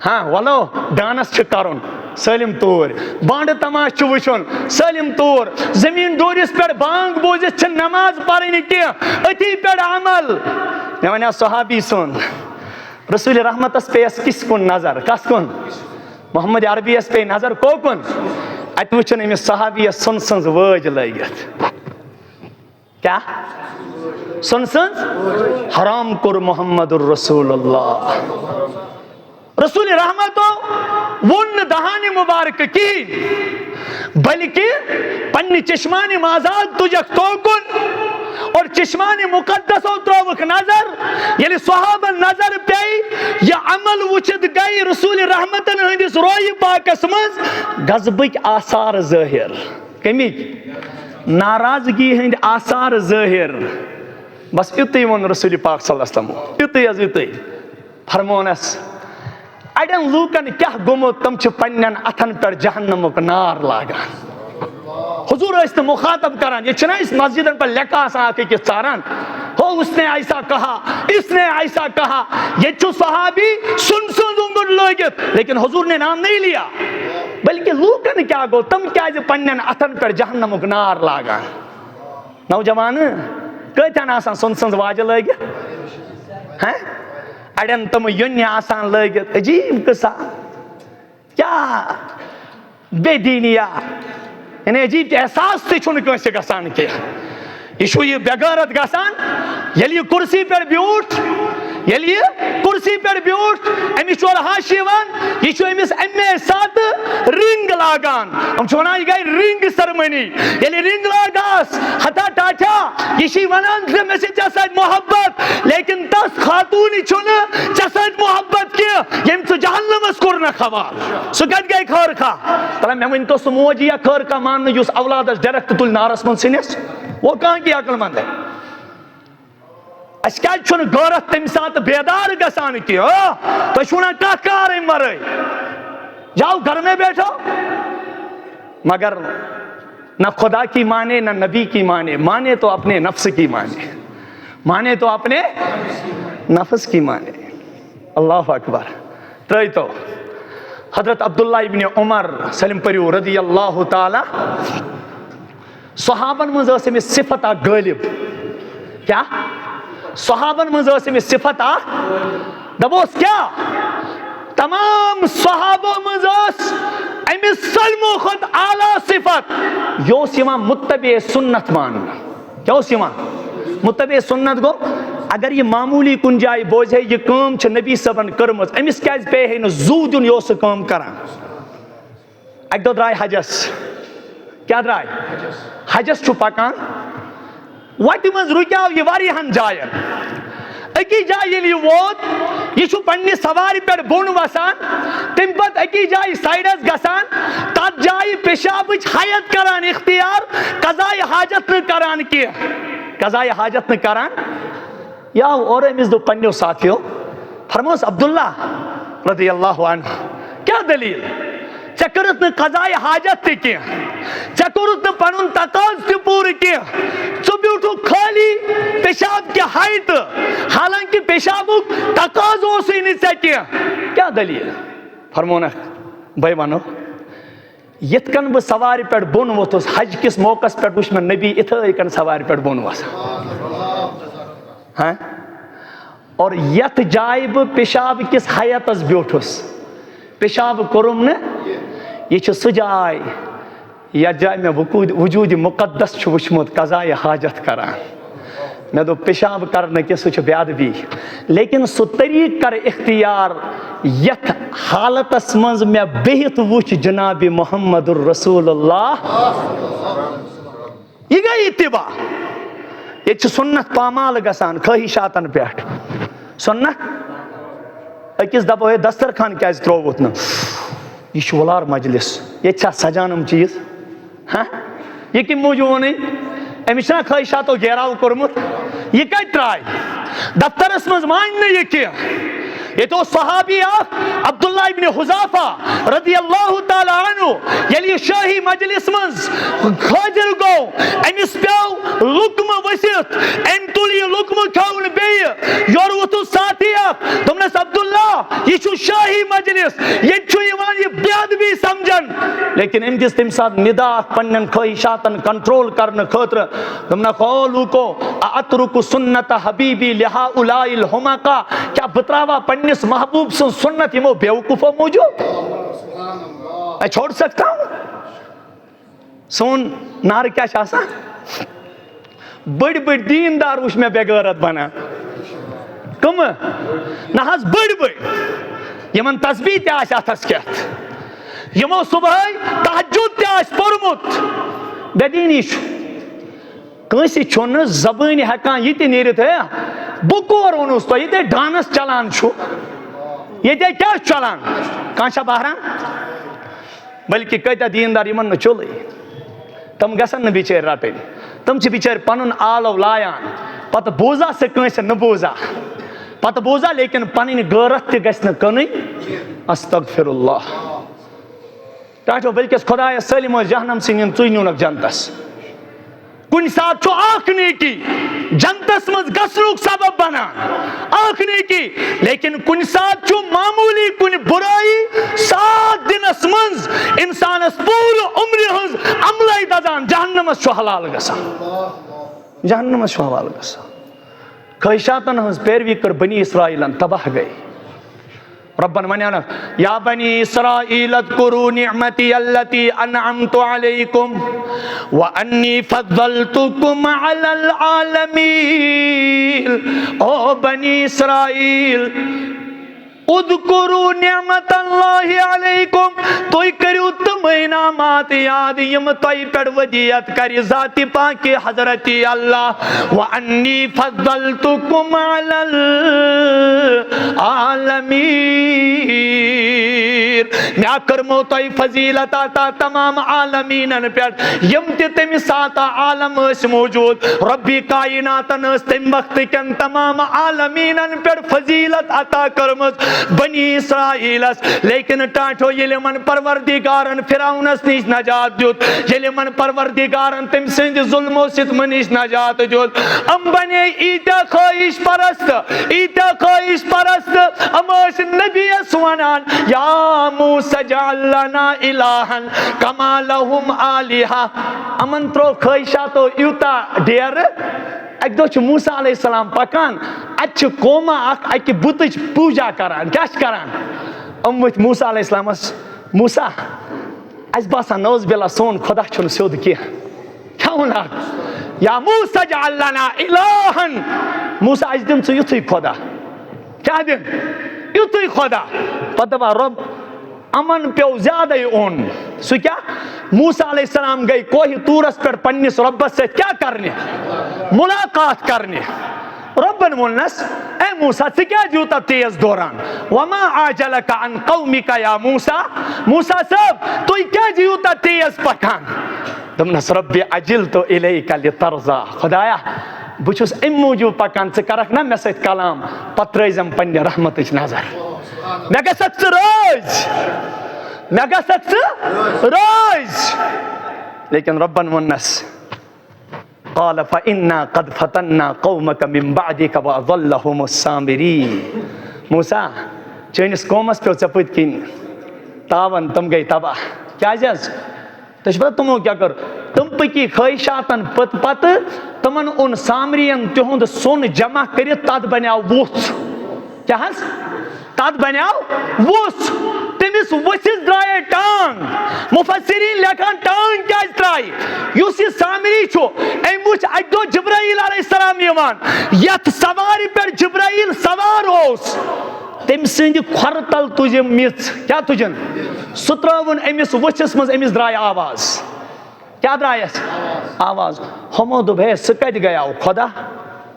ہاں ولو ڈانس چھ کرن سلم طور بانڈ تماش چھ وچھن سلم طور زمین ڈورس پر بانگ بوزت چھ نماز پڑھنی کی اتی پر عمل میں ونیا صحابی سن رسول رحمت اس پہ اس کس کن نظر کس کن محمد عربی اس پہ نظر کو کن ات وچھن امی صحابی سن سنز وج لگت کیا سن سنز حرام کر محمد الرسول اللہ رسول رحمتو ون دہانی مبارک کی بلکہ پنی چشمانی مازاد تجھک توکن اور چشمانی مقدس و تروک نظر یعنی صحابہ نظر پی یہ عمل وچد گئی رسول رحمتن ہندس روی پاک اسمز غضبک آثار ظاہر کمی ناراضگی ہند آثار ظاہر بس اتی ون رسول پاک صلی اللہ علیہ وسلم اتی از اتی فرمونس اڑین لوکن کیا گمو تم چھ پنن اتھن پر جہنمک نار لاگان حضور اس نے مخاطب کران یہ چھنا اس مسجدن پر لکھا آسان آکے کس چاران ہو اس نے ایسا کہا اس نے ایسا کہا یہ چھو صحابی سن دنگن لوگت لیکن حضور نے نام نہیں لیا بلکہ لوکن کیا گو تم کیا جو پنن اتھن پر جہنمک نار لاگان نوجوان کہتان آسان سن واجہ لگت ہیں اڑین تم یونی آسان لگت عجیب قصہ کیا بے دینیا یعنی عجیب احساس تے چھن کیسے گسان کیا یہ یہ بغیرت گسان یلی یہ کرسی پر بیوٹ یلی یہ کرسی پر بیوٹ امی چور ہاشیوان یہ چھو امیس امی ساتھ رنگ لاگان ہم چھونا یہ گئی رنگ سرمنی یلی رنگ لاگاس حتا ٹاٹا یہ شی ونان سے میں سے چسد محبت لیکن تس خاتونی چھونا چسد محبت کیا یم تو جہنم اس کرنا خوال سکت گئی کھر کھا تلا میں ان تو سموجی یا کھر کا مان یوس اولاد اس ڈیرکٹ تل نارس من سنس وہ کہاں کی عقل مند ہے اس کیا چھونا غورت تم ساتھ بیدار گسان کی تو چھونا کا کار مرے جاؤ گھر میں بیٹھو مگر نہ خدا کی مانے نہ نبی کی مانے تو اپنے نفس کی مانے تو اپنے نفس کی مانے اللہ اکبر ترائی تو حضرت عبداللہ ابن عمر سلم پریو رضی اللہ تعالی صحابن مزاسم میں صفت غالب کیا صحابن مزاسم میں صفت دبوس کیا تمام صحابہ مزاس امی سلم و خود اعلیٰ صفت یو سیما متبع سنت ماننا کیا سیما متبع سنت گو اگر یہ معمولی کن جائے بوجھ ہے یہ کام چھ نبی صبن کرمز امیس کیاز پہ ہے نا زودن یو سے کام کران ایک دو درائی حجس کیا درائی حجس چھو پاکان واتی منز رکیاو یہ واری ہن جائن اکی جائے یہ لی ووت یہ چھو پنی سواری پر بون وسان تم پت اکی جائے سائیڈز گسان تات جائے پیشاب حیات کران اختیار قضائی حاجت نہ کران کیا قضائی حاجت نہ کران یا اور امیز دو پنیو ساتھیو فرموس عبداللہ رضی اللہ عنہ کیا دلیل ژےٚ کٔرٕتھ نہٕ قضایہِ حاجت تہِ کینٛہہ, ژےٚ کوٚرُتھ نہٕ پنُن تقاضہٕ تہِ پوٗرٕ کینٛہہ, ژٕ بیوٗٹھُکھ خٲلی پیشاب کہِ ہایہِ تہٕ حالانکہِ پیشابُک تقاضہٕ اوسُے نہٕ ژےٚ کینٛہہ. کیٛاہ دٔلیٖل؟ فرمونکھ بٔے وَنو, یِتھ کٔنۍ بہٕ سوارِ پٮ۪ٹھ بۄن ووٚتھُس حج کِس موقعس پٮ۪ٹھ وٕچھ مےٚ نبی یِتھٲے کٔنۍ سوارِ پٮ۪ٹھ بۄن وَسان. اور یتھ جایہِ بہٕ پیشاب کِس حیتس بیوٗٹھُس, پیشاب کوٚرُم نہٕ, یہ چھِ سُہ جاے یتھ جایہِ مےٚ وجوٗدِ مُقدس چھُ وٕچھمُت قضایہِ حاجت کران. مےٚ دوٚپ پیشاب کرنہٕ کہِ سُہ چھُ بے ادبی, لیکن سُہ طریٖقہٕ کر اختیار یتھ حالتس منٛز مےٚ بِہِتھ وٕچھ جنابِ محمد رسول اللہ. یہ گٔے اتباع. ییٚتہِ چھِ سُنت پامال گژھان خٲہِشاتن پٮ۪ٹھ. سُنت أکِس دپو ہے دسترخان کیٛازِ ترٛووُتھ نہٕ, یہ چھُ وُلار مجلس, ییٚتہِ چھا سجان یِم چیٖز؟ یہ کَمہِ موٗجوٗب ووٚنُے؟ أمِس چھُنہ خٲہِشاتو گیراو کوٚرمُت, یہِ کتہِ ترٛایہِ؟ دفترس منٛز مانہِ نہٕ یہِ کینٛہہ. ییٚتہِ اوس صحابی اکھ عبداللہ ابن حذافہ رضی اللہ تعالیٰ عنہ, ییٚلہِ یہِ شٲہی مجلس منٛز حٲضِر گوٚو, أمِس پیوٚو لُقمہٕ ؤسِتھ, أمۍ تُل یہِ لُقمہٕ کھیوٚو نہٕ بیٚیہِ. یورٕ ووٚتھُس ساتھی اکھ, دوٚپنس عبداللہ یہِ چھُ شٲہی مجلس, ییٚتہِ چھُ یِوان یہِ بے ادبی سمجھن. لیکن أمۍ دِژ تمہِ ساتہٕ نِدا پننٮ۪ن خٲہِشاتن کنٹرول کرنہٕ خٲطرٕ. دوٚپنکھ او لوٗکو اَترُکُ سُنت حبیبی لِہٰؤلاءِ الحُمقاء, کیٛاہ بہٕ ترٛاوا پننِس محبوب سٕنٛز سُنت یِمو بیوقوٗفو موٗجوٗب؟ میں چھوڑ سکتا ہوں؟ سون نعرٕ کیٛاہ چھُ آسان؟ بٔڑۍ بٔڑۍ دیٖندار وٕچھ مےٚ بے غٲرت بنان. کٕمہٕ؟ نہ حظ بٔڑۍ بٔڑۍ یِمن تسبیٖح تہِ آسہِ اتھس کٮ۪تھ, یِمو صبحٲے تہجُد تہِ آسہِ پوٚرمُت. بے دیٖنی چھُ. کٲنٛسہِ چھُنہٕ زبٲنۍ ہٮ۪کان یہِ تہِ نیٖرِتھ, ہے بہٕ کوٚر ووٚنُس تۄہہِ, ییٚتے ڈانس چلان چھُ, ییٚتے کیٛاہ چھُ چلان؟ کانٛہہ چھا بہران؟ بلکہِ کۭتیاہ دیٖندار یِمن نہٕ چُلٕے, تِم گژھن نہٕ بِچٲرۍ رٹٕنۍ. تِم چھِ بِچٲرۍ پنُن آلو لایان, پتہٕ بوزا سُہ کٲنٛسہِ نہٕ بوزا, پتہٕ بوزا لیکن پنٕنۍ غٲرت تہِ گژھِ نہٕ کٕنٕنۍ. استغفراللہ. ٹاٹھو بلکہِ خۄدایس سٲلِم ٲسۍ جہنم ژٕ ژٕے نیوٗنکھ جنتس. کُنہِ ساتہٕ چھُ اکھ نیکی جنتس منٛز گژھنُک سبب بنان, اکھ نیکی, لیکن کُنہِ ساتہٕ چھُ معموٗلی کُنہِ بُرٲیی ساتھ دِنس منٛز انسانس پوٗرٕ عمرِ ہٕنٛز عملے دزان, جہنمس چھُ حلال گژھان, جہنمس چھُ حلال گژھان. خٲہِشاتن ہٕنٛز پیروی کٔر بنی اسرائیلن, تباہ گٔے. ربن ونیانکھ یا بنی اسرائیل اذکروا نعمتی التی انعمت علیکم وانی فضلتکم علی العالمین. او بنی اسرائیل اذکروا نعمت اللہ علیکم, تُہۍ کٔرِو تِم انعامات یاد یِم تۄہہِ پٮ۪ٹھ ودیت کرِ ذاتِ پاکِ حضرتِ اللہ. وانی فضلتکم علی العالمین, مےٚ کٔرمو تۄہہِ فضیلت عطا تمام عالمیٖنن پٮ۪ٹھ یِم تہِ تمہِ ساتہٕ عالم ٲسۍ موٗجوٗد. رۄبِ کایناتن ٲس تمہِ وقتہٕ کٮ۪ن تمام عالمیٖنن پٮ۪ٹھ فضیلت عطا کٔرمٕژ بنی اسرائیلس. لیکن ٹاٹھو ییٚلہِ یِمن پروردگارن فرعونس نِش نجات دیُت, ییٚلہِ یِمن پروردگارن تٔمۍ سٕنٛدِ ظُلمو ستمہٕ نِش نجات دیُت, یِم بنے ایٖتیاہ خٲہِش پرست, ایٖتیاہ خٲہِش پرست, یِم ٲسۍ نبیَس ونان یا موسیٰ اجعل لنا الہن کما لہم آلہہ. یِمن ترٛوو خٲہِشاتو یوٗتاہ ڈیرٕ, اکہِ دۄہ چھُ موسیٰ علیہ السلام پکان, اتہِ چھُ قوما اکھ اکہِ بُتٕچ پوٗجا کران. کیٛاہ چھِ کران؟ یِم ؤتھۍ موسیٰ علیہ السلامس, موسیٰ اَسہِ باسان نوز بِلّہ سون خۄدا چھُنہٕ سیوٚد کینٛہہ. کیٛاہ وَنان؟ یا موسیٰ اجعل لنا الہن, موسیٰ اَسہِ دِن ژٕ یُتھُے خۄدا. کیٛاہ دِن؟ یُتھُے خۄدا. پتہٕ دپان رۄب یِمن پیوٚو زیادَے اوٚن. سُہ کیٛاہ؟ موسیٰ علیہ السلام گٔے کوہِ طوٗرس پٮ۪ٹھ پننِس رۄبس سۭتۍ کیٛاہ کرنہِ؟ مُلاقات کرنہِ. رۄبن ووٚننس اے موسیٰ ژٕ کیٛازِ یوٗتاہ تیز دوران؟ وما اعجلک عن قومک یا موسیٰ, موسیٰ صٲب تُہۍ کیٛازِ یوٗتاہ تیز پکان؟ دوٚپنس ربِ عجلت الیک لترضا, خۄدایا بہٕ چھُس امہِ موٗجوٗب پکان ژٕ کرکھ نا مےٚ سۭتۍ کلام, پتہٕ ترٲیزٮ۪م پننہِ رحمتٕچ نظر, مےٚ گژھکھ ژٕ رٲضۍ. مےٚ گژھکھ ژٕ رٲزۍ لیکن رۄبن ووٚننس قال فإنا قد فتنا قومك من بعدك وأضلهم السامرين موسیٰ چٲنِس قومس پیوٚو ژےٚ پٔتۍ کِنۍ تاون تِم گٔے تباہ کیازِ حظ تۄہہِ چھُ پتہ تِمو کیٛاہ کٔر تِم پٔکی خٲہِشاتن پتہٕ تِمن اوٚن سامرین تِہُنٛد سۄن جمع کٔرِتھ تتھ بنیٛاو وُژھ کیٛاہ حظ تتھ بنیٛاو وُژھ تٔمِس ؤژھِس درٛایے ٹانٛگ مُفسریٖن لیکھان ٹانٛگ کیازِ ترٛایہِ یُس یہِ سامری چھُ أمۍ وُچھ اکہِ دۄہ جبرائیل علیہ السلام یِوان یتھ سوارِ پٮ۪ٹھ جبرائیل سوار اوس تٔمۍ سٕنٛدِ کھۄرٕ تل تُجِم میٚژ کیٛاہ تُجِن سُہ ترٲوُن أمِس ؤژھِس منٛز أمِس درٛاے آواز کیٛاہ درٛایس آواز ہُمو دوٚپ ہے سُہ کتہِ گٔیاو خۄدا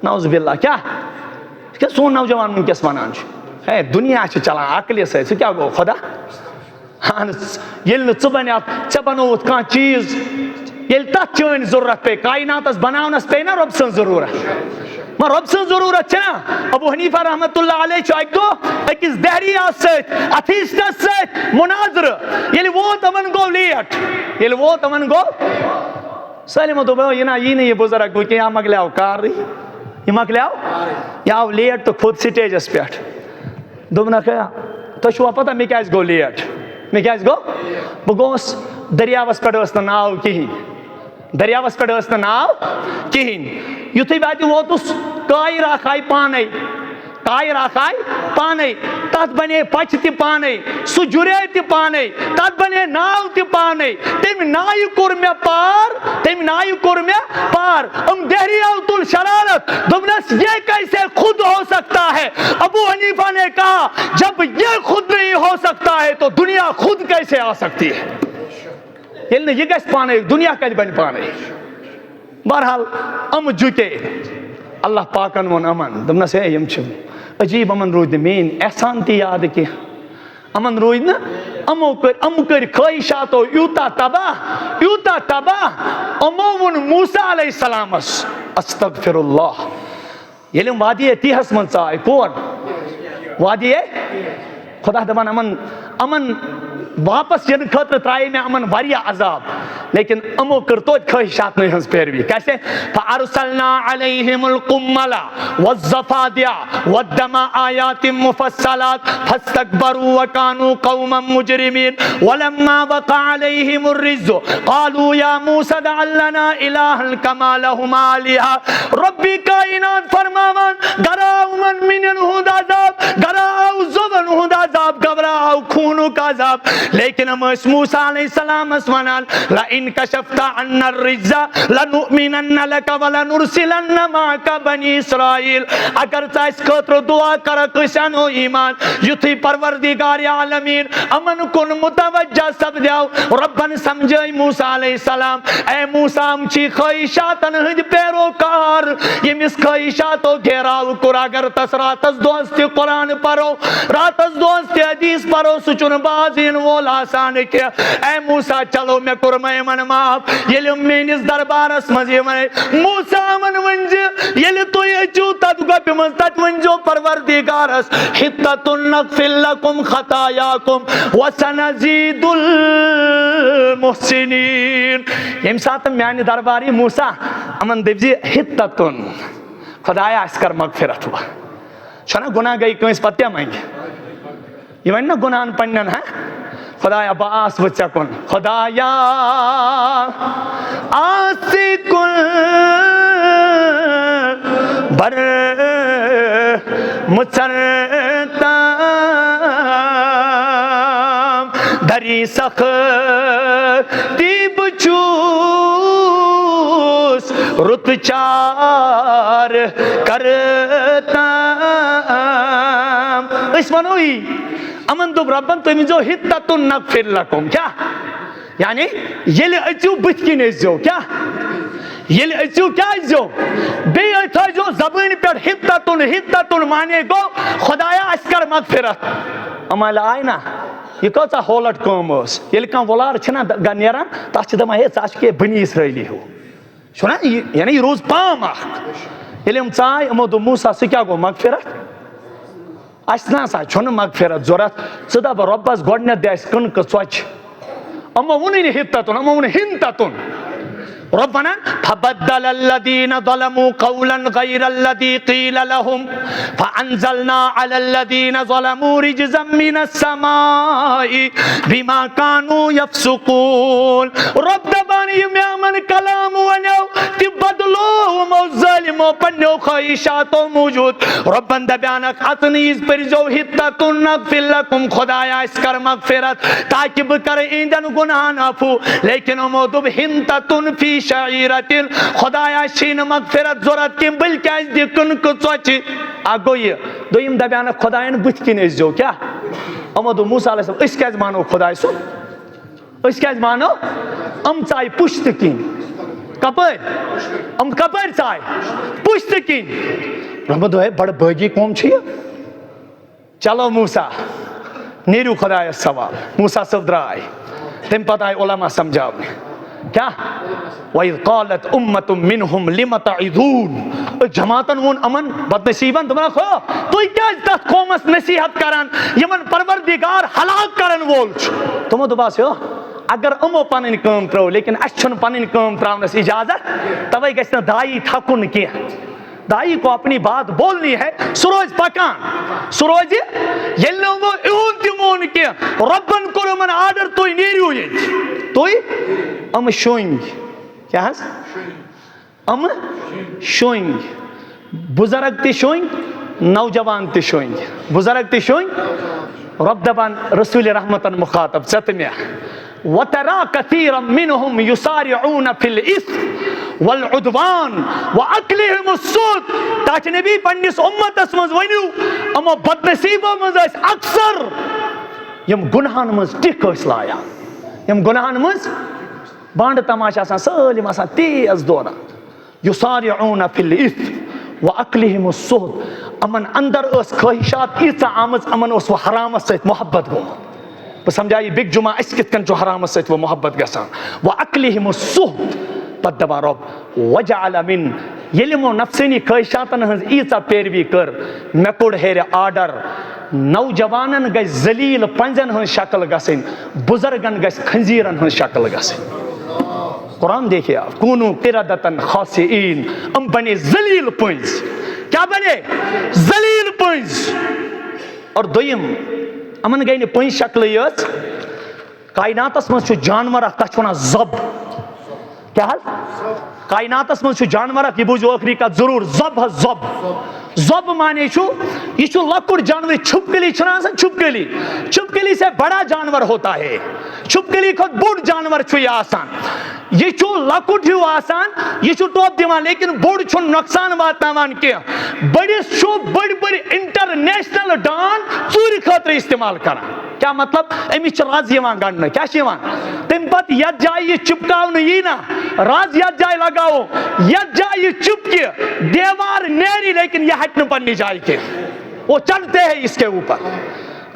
نعوذ باللہ کیٛاہ سون نوجوان وٕنکیٚس ونان چھُ ہے دُنیا چھُ چلان عقلہِ سۭتۍ سُہ کیٛاہ گوٚو خۄدا اہن ییٚلہِ نہٕ ژٕ بنیاتھ ژےٚ بنووُتھ کانٛہہ چیٖز ییٚلہِ تتھ چٲنۍ ضروٗرت پیٚیہِ کایناتس بناونس پیٚیہِ نا رۄبہٕ سٕنٛز ضروٗرت مگر رۄبہٕ سٕنٛز ضروٗرت چھنا ابوٗ حنیٖفہ رحمتہ اللہ علیہ چھُ اکہِ دۄہ أکِس دہریاس سۭتۍ اتھیٖسٹس سۭتۍ مُناظرٕ ییٚلہِ ووت یِمن گوٚو لیٹ سٲلمو دوٚپ یہِ نا یی نہٕ یہِ بُزرگ وٕنۍ کیٚنٛہہ مۄکلیو کارٕے یہِ مۄکلیو یہِ آو لیٹ تہٕ کھوٚت سٹیجس پٮ۪ٹھ دوٚپنکھ تۄہہِ چھُوا پتہ مےٚ کیازِ گوٚو لیٹ مےٚ کیازِ گوٚو بہٕ گوٚوُس دٔریاوس پٮ۪ٹھ ٲس نہٕ ناو کِہیٖنۍ یُتھُے بہٕ اَتہِ ووتُس کایِر اکھ آیہِ پانے تتھ بنے پچہِ تہِ پانے سُہ جُرے تہِ پانے تتھ بنے ناو تہِ پانے تمہِ نایہِ کوٚر مےٚ پار دہریاو تُل شرارت دوٚپنس یہ کیسے خود ہو سکتا ہے ابو حنیفہ نے کہا جب یہ خود نہیں ہو سکتا ہے تو دنیا خود کیسے آ سکتی ہے ییٚلہِ نہٕ یہِ گژھِ پانے دُنیا کتہِ بنہِ پانے بہرحال جُتے اللہ پاکن ووٚن یِمن دوٚپنس ہے یِم چھِ عجیٖب یِمن روٗدۍ نہٕ میٲنۍ احسان تہِ یاد کینٛہہ یِمن روٗدۍ نہٕ یِمو کٔرۍ خٲہِشاتو یوٗتاہ تباہ یِمو ووٚن موسیٰ علیہ السلامس استغفر اللہ ییٚلہِ یِم وادیے تیہس منٛز ژاے کور وادیے خۄدا دپان یِمن واپس یِنہٕ خٲطرٕ ترٛایے مےٚ یِمن واریاہ عذاب لیکن یِمو کٔر توتہِ خٲہِشاتنٕے ہٕنٛز پیروی کیسے فأرسلنا عليهم القمل والضفادع والدم آيات مفصلات فاستكبروا وكانوا قوما مجرمين ولما وقع عليهم الرجز قالوا يا موسى اجعل لنا إلها كما لهم آلهة ربی کائنات فرماوان گراو من مِنن ہُنٛد عذاب گراو زُبن ہُنٛد عذاب گبراو خوٗنُک عذاب لیکن ہم ٲسۍ موسیٰ علیہ السلامس ونان لئن كشفت عنا الرجز لنؤمنن لك ولنرسلن معك بني اسرائيل اگر ژٕ اَسہِ خٲطرٕ دعا کرکھ أسۍ انو ایمان یُتھُے پروردگار عالمیٖن یِمن کُن متوجہ سپدیو رۄبن سمجھٲے موسیٰ علیہ السلام اے موسیٰ یِم چھِ خٲہِشاتن ہٕنٛدۍ پیروکار ییٚمِس خٲہِشاتو گھیراو کوٚر اگر تس راتس دۄہس تہِ قرآن پرو راتس دۄہس تہِ حدیث پرو سُہ چھُنہٕ باز یِنہٕ وول آسان کینٛہہ اے موسیٰ چلو مےٚ کوٚرمے یِمن معاف ییٚلہِ یِم میٲنِس دربارس منٛز یِوان موسیٰ یِمن ؤنۍزِ ییٚلہِ تُہۍ أژِو تتھ گۄپہِ منٛز تتہِ ؤنۍزیو پروردگارس حِطَّةٌ نَغْفِرْ لَكُمْ خَطَايَاكُمْ وَسَنَزِيدُ الْمُحْسِنِينَ ییٚمہِ ساتہٕ میانہِ دربار یی موسیٰ یِمن دٔپزِ حِطَّةٌ خۄدایا اَسہِ کر مغفرت وۄنۍ چھُنا گۄناہ گٔے کٲنٛسہِ پتہٕ کیٛاہ منگہِ یہِ وَنہِ نا گۄناہن پننٮ۪ن خۄدایا بہٕ آس وۄنۍ ژےٚ کُن خۄدایا آسہِ کُن بر مُژرتام دری سختی بہٕ چھُس رُت چار کرتام أسۍ وَنو یی یِمن دوٚپ رۄبن تُہۍ ؤنۍزیو حِطَّةٌ نَغْفِرْ لَكُمْ کیٛاہ یعنی ییٚلہِ أژِو بٕتھِ کِنۍ ٲسۍزیو کیٛاہ ییٚلہِ أژِو کیٛاہ ٲسۍزیو بیٚیہِ تھٲیزیو زبٲنۍ پٮ۪ٹھ حِطَّةٌ معنی گوٚو خۄدایا اَسہِ کر مغفرت یِم ییٚلہِ آے نا یہِ کۭژاہ ہولٹ کٲم ٲس ییٚلہِ کانٛہہ وۄلار چھِنا نیران تتھ چھِ دپان ہے ژٕ چھُکھ ہے بنی اسرٲیلی ہیوٗ چھُنا یعنی یہِ روٗز پام اکھ ییٚلہِ یِم ژاے یِمو دوٚپ موسیٰ سُہ کیٛاہ گوٚو مغفرت اسنا سا چھن مغفرت ضرورت ژٕ دپ رۄبس گۄڈنیتھ دِ اَسہِ کٕنکہٕ ژۄچہِ یِمو ووٚنُے نہٕ ہِتتُن یِمو ووٚن ہِنتتُن رب ونان فبدل الذين ظلموا قولا غير الذي قيل لهم فانزلنا على الذين ظلموا رجزا من السماء بما كانوا يفسقون رب دپان یہِ مےٚ یِمن کلام ونیو تہِ بدلو یِمو ظٲلمو پننیو خٲہشاتو موٗجوٗد رۄبن دپیانکھ اژنیٖز پٔرزیو ہِتتُن نغفر لکم خدایا اَسہِ کر مغفرت تاکہِ بہٕ کرٕ اِہنٛدٮ۪ن گُناہن عفو لیکن یِمو دوٚپ ہِنتتُن فی شعیرتن خدایا چھی نہٕ مغفرت ضرورت کینٛہہ بٔلکہِ اَسہِ دِ کٕنکہٕ ژۄچہِ اکھ گوٚو یہِ دوٚیِم دپیانکھ خۄداین بٕتھِ کِنۍ ٲسۍزیو کیٛاہ یِمو دوٚپ موسیٰ علیہ السلام أسۍ کیٛازِ مانو خۄداے سُنٛد أسۍ کیٛازِ مانو یِم ژایہِ پُشتہٕ کِنۍ کپٲرۍ یِم کپٲرۍ ژایہِ پُشتہٕ کِنۍ رۄبن دوٚپ ہے بڑٕ بٲغی قوم چھِ یہِ چلو موسیٰ نیٖرِو خۄدایس سوال موسیٰ صٲب درٛاے تمہِ پتہٕ آیہِ علما سمجھاونہِ کیا وَإِذْ قَالَتْ أُمَّةٌ مِّنْهُمْ لِمَ تَعِظُونَ جماعتن ووٚن یِمن بدنصیٖبن دوٚپنکھ ہو تُہۍ کیٛازِ تتھ قومس نصیحت کران یِمن پروردگار ہلاک کرن وول چھُ تِمو دوٚپہس ہو اگر یِمو پنٕنۍ کٲم ترٲو لیکن اسہِ چھُنہٕ پنٕنۍ کٲم تراونس اجازت توے گژھِ نہٕ دایی تھکُن کینٛہہ دائی کو اپنی بات بولنی ہے سُہ روزِ پکان سُہ روزِ ییٚلہِ نہٕ یِمو اِہُنٛد تہِ مون کینٛہہ رۄبن کوٚر یِمن آرڈر تُہۍ نیٖرِو ییٚتہِ تُہۍ یِم شوٚنگۍ کیٛاہ حظ یِم شوٚنگۍ بُزرگ تہِ شوٚنگۍ نوجوان تہِ شوٚنگۍ بُزرگ تہِ شوٚنگۍ رۄب دپان رسول رحمتن مخاطب ژےٚ تہٕ مےٚ وَتَرَىٰ كَثِيرًا مِّنْهُمْ يُسَارِعُونَ فِي الْإِثْمِ وَالْعُدْوَانِ وَأَكْلِهِمُ السُّحْتَ تاکہِ نبی پننِس اُمتس منٛز ؤنِو یِمو بدنصیٖبو منٛز ٲسۍ اکثر یِم گُناہن منٛز ٹِکھ ٲسۍ لایان یِم گُناہن منٛز بانڈٕ تماشہٕ آسان سٲلِم آسان تیز دوران یُسارِعُونَ فِی الْإِثْمِ وَأَكْلِهِمُ السُّحْتَ یِمن اندر ٲس خٲہشات ییٖژاہ آمٕژ یِمن اوس وۄنۍ حرامس سۭتۍ محبت گوٚمُت بہٕ سمجھایہِ یہِ بیٚکہِ جمعہ اَسہِ کِتھ کٔنۍ چھُ حرامس سۭتۍ وۄنۍ محبت گژھان وَأَكْلِهِمُ السُّحْتَ پتہٕ دپان رۄب وَجَعَلَ مِن ییٚلہِ یِمو نفسٲنی خٲہشاتن ہٕنٛز ییٖژاہ پیروی کٔر مےٚ کوٚر ہیرِ آرڈر نوجوانن گژھِ ذلیٖل پنٛزٮ۪ن ہٕنٛز شکل گژھٕنۍ بُزرگن گژھِ خنزیٖرن ہٕنٛز شکل گژھٕنۍ قرآن دیکھیے آپ کوٗنوٗ قِرَدَتًا خاسِعیٖن یِم بنے ذلیٖل پٔنٛزۍ کیٛاہ بنے ذلیٖل پٔنٛزۍ اور دوٚیِم یِمن گٔے نہٕ پٔنٛزۍ شکلٕے یٲژ کایناتس منٛز چھُ جانور اکھ تتھ چھِ ونان زب کیٛاہ حظ کایناتس منٛز چھُ جانور اکھ یہِ بوٗزِو ٲخری کتھ ضروٗر زب حظ زب زب مانے چھُ یہ چھُ لۄکُٹ جانور چھپکلی چھُنہ آسان چھپکلی چھپکلی سے بڑا جانور ہوتا ہے چھپکلی کھۄتہٕ بوٚڑ جانور چھُ یہِ آسان یہ چھُ لۄکُٹ ہیوٗ آسان یہِ چھُ ٹوٚپ دِوان لیکن بوٚڑ چھُنہٕ نۄقصان واتناوان کینٛہہ بٔڑِس چھُ بٔڑۍ بٔڑۍ انٹرنیشنل ڈان ژوٗرِ خٲطرٕ استعمال کران کیٛاہ مطلب أمِس چھِ رز یِوان گنڈنہٕ کیٛاہ چھِ یِوان تمہِ پتہٕ یتھ جایہِ یہِ چپکاونہٕ یی نا رز یتھ جایہِ لگاوو یتھ جایہِ یہِ چپکہِ دیوار نیرِ لیکن یہ ہٹہِ نہٕ پننہِ جایہِ کینٛہہ وہ چڑھتے ہیں اس کے اوپر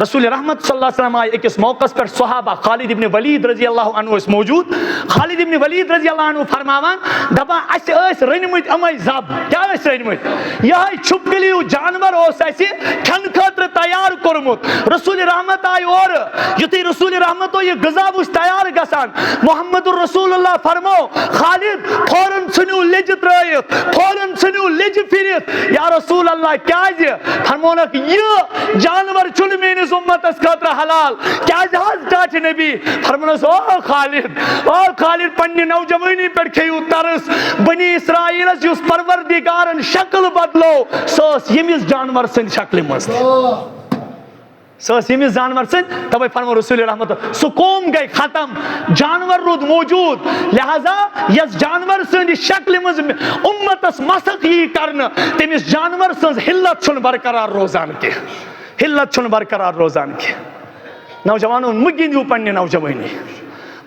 رسول رحمت صلی اللہ علیہ وسلم آئے أکِس موقعس پٮ۪ٹھ صحابہ خالد ابن ولید رضی اللہ عنہ ٲسۍ موجوٗد خالد ابن ولید رضی اللہ عنہ فرماوان دپان اَسہِ ٲسۍ رٔنمٕتۍ یِمے زب کیٛاہ ٲسۍ رٔنمٕتۍ یِہے چھپکلی ہیوٗ جانور اوس اَسہِ کھٮ۪نہٕ خٲطرٕ تیار کوٚرمُت رسول رحمت آیہِ اورٕ یُتھُے رسول رحمتو یہِ غذا وٕچھ تیار گژھان محمد الرسول اللہ فرمو خالد فوراً ژھٕنِو لیٚجہِ ترٲیِتھ فوراً ژھٕنِو لیٚجہِ پھِرِتھ یا رسول اللہ کیٛازِ فرمونکھ یہِ جانور چھُنہٕ میٲنِس امتس خٲطرٕ حلال کیٛازِ حظ ٹاٹھہِ نبی فرمونس او خالد پننہِ نوجوٲنی پٮ۪ٹھ کھیٚیِو ترس بنی اسرائیلس یُس پروردگارن شکل بدلو سۄ ٲس ییٚمِس جانور سٕنٛدِ شکلہِ منٛز سۄ ٲس ییٚمِس جانور سٕنٛدِ توے فرمو رسول رحمت سُہ قوم گٔے ختم جانور روٗد موجوٗد لہذا یۄس جانور سٕنٛدِ شکلہِ منٛز اُمتس مسخ یی کرنہٕ تٔمِس جانور سٕنٛز حِلت چھُنہٕ برقرار روزان کینٛہہ حِلت چھُنہٕ برقرار روزان کینٛہہ نوجوانن مہٕ گِنٛدِو پننہِ نوجوٲنی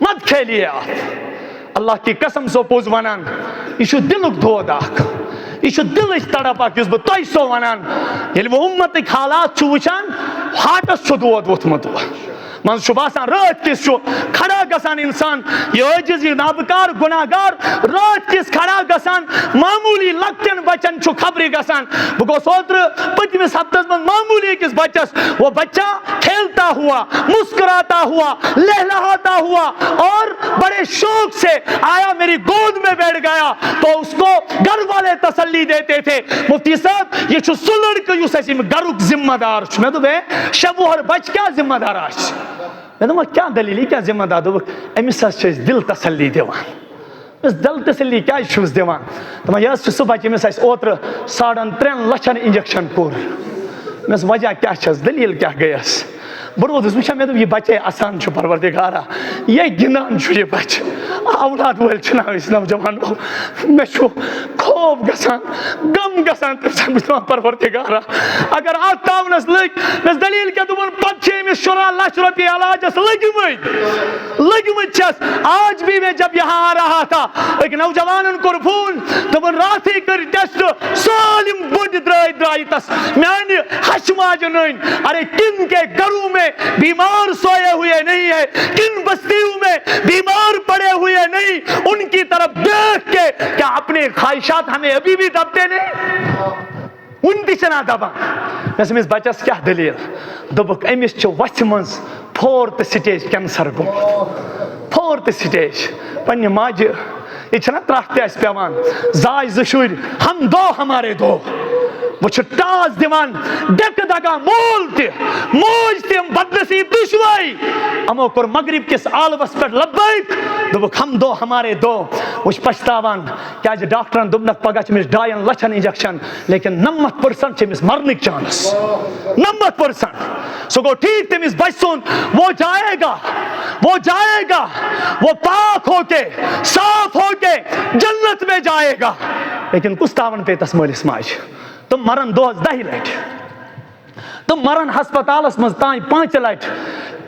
مت کھیلیے آپ اللہ کی قسم سو پوٚز ونان یہِ چھُ دِلُک دود اکھ یہِ چھُ دِلٕچ تڑپ اکھ یُس بہٕ تۄہہِ سو ونان ییٚلہِ وۄنۍ اُمتٕکۍ حالات چھُ وٕچھان ہاٹس چھُ دود ووٚتھمُت من شباسان رات کس شو کھڑا گسان انسان یہ عاجز یہ نابکار گناہگار رات کس کھڑا گسان معمولی لکٹن بچن چھو خبری گسان بگو سوتر پتمس ہفتس من معمولی کس بچس وہ بچہ کھیلتا ہوا مسکراتا ہوا لہلہاتا ہوا اور بڑے شوق سے آیا میری گود میں بیٹھ گیا تو اس کو گھر والے تسلی دیتے تھے مفتی صاحب یہ چھو سلڑک یوس اسی میں گھرک ذمہ دار چھو میں تو بے شبوہر بچ کیا ذمہ دار آش میں تو کیا دلیلی کیا ذمہ دار دو امیس اس دل تسلی دیوان اس دل تسلی کیا چھوز دیوان تو میں یہ صبح امیس اس اوتر 3.5 لچھن انجیکشن کور میں وجہ کیا چھز دلیل کیا گیس برود اس وچھا میں تو یہ بچے آسان چھو پروردگارا یہ گنان چھو یہ بچ اولاد ویل چھنا اس نوجوان میں چھو خوف گسان غم گسان ترسان بچنا پروردگارا اگر آت تاونس لگ میں دلیل کیا تمہن پچھے میں 16 لاکھ روپی علاج اس لگمت چھس آج بھی میں جب یہاں آ رہا تھا ایک نوجوانن کو فون تمہن راتی کر ٹیسٹ سالم بڑھ درائی تس میں حشما جنین ارے کن کے گھروں میں بیمار سوئے ہوئے نہیں ہے کن بستیوں میں بیمار پڑے ہوئے نہیں ان کی طرف دیکھ کے کیا اپنے خواہشات ہمیں ابھی بھی دبتے نہیں ان تیچنا دبا ویسے میں اس بچہ سے کیا دلیل دوبک امیس چھو وچھ منز 4th سٹیج کینسر گو 4th سٹیج پنی ماج یہ چھنا تراہتے اس پیوان زائی زشور ہم دو ہمارے دو وہ چھو ٹاز دیوان ڈک دگا مول تی موج تی ہم بدنسیب دشوائی امو کر مغرب کس آلوس پر لبائک دو ہم دو ہمارے دو وہ پشتاوان کیا جو ڈاکٹران دبنک پگا چھ مس 2.5 لچھن انجیکشن لیکن 90% چھ مس مرنک چانس 90% سو گو ٹھیک تم اس بچسون وہ جائے گا وہ پاک ہو کے صاف ہو کے جنت میں جائے گا لیکن کستاون پہ تسمولیس ماج تم مرن 2-10 لٹ تم مرن ہسپتالس مز تائیں 5 لٹ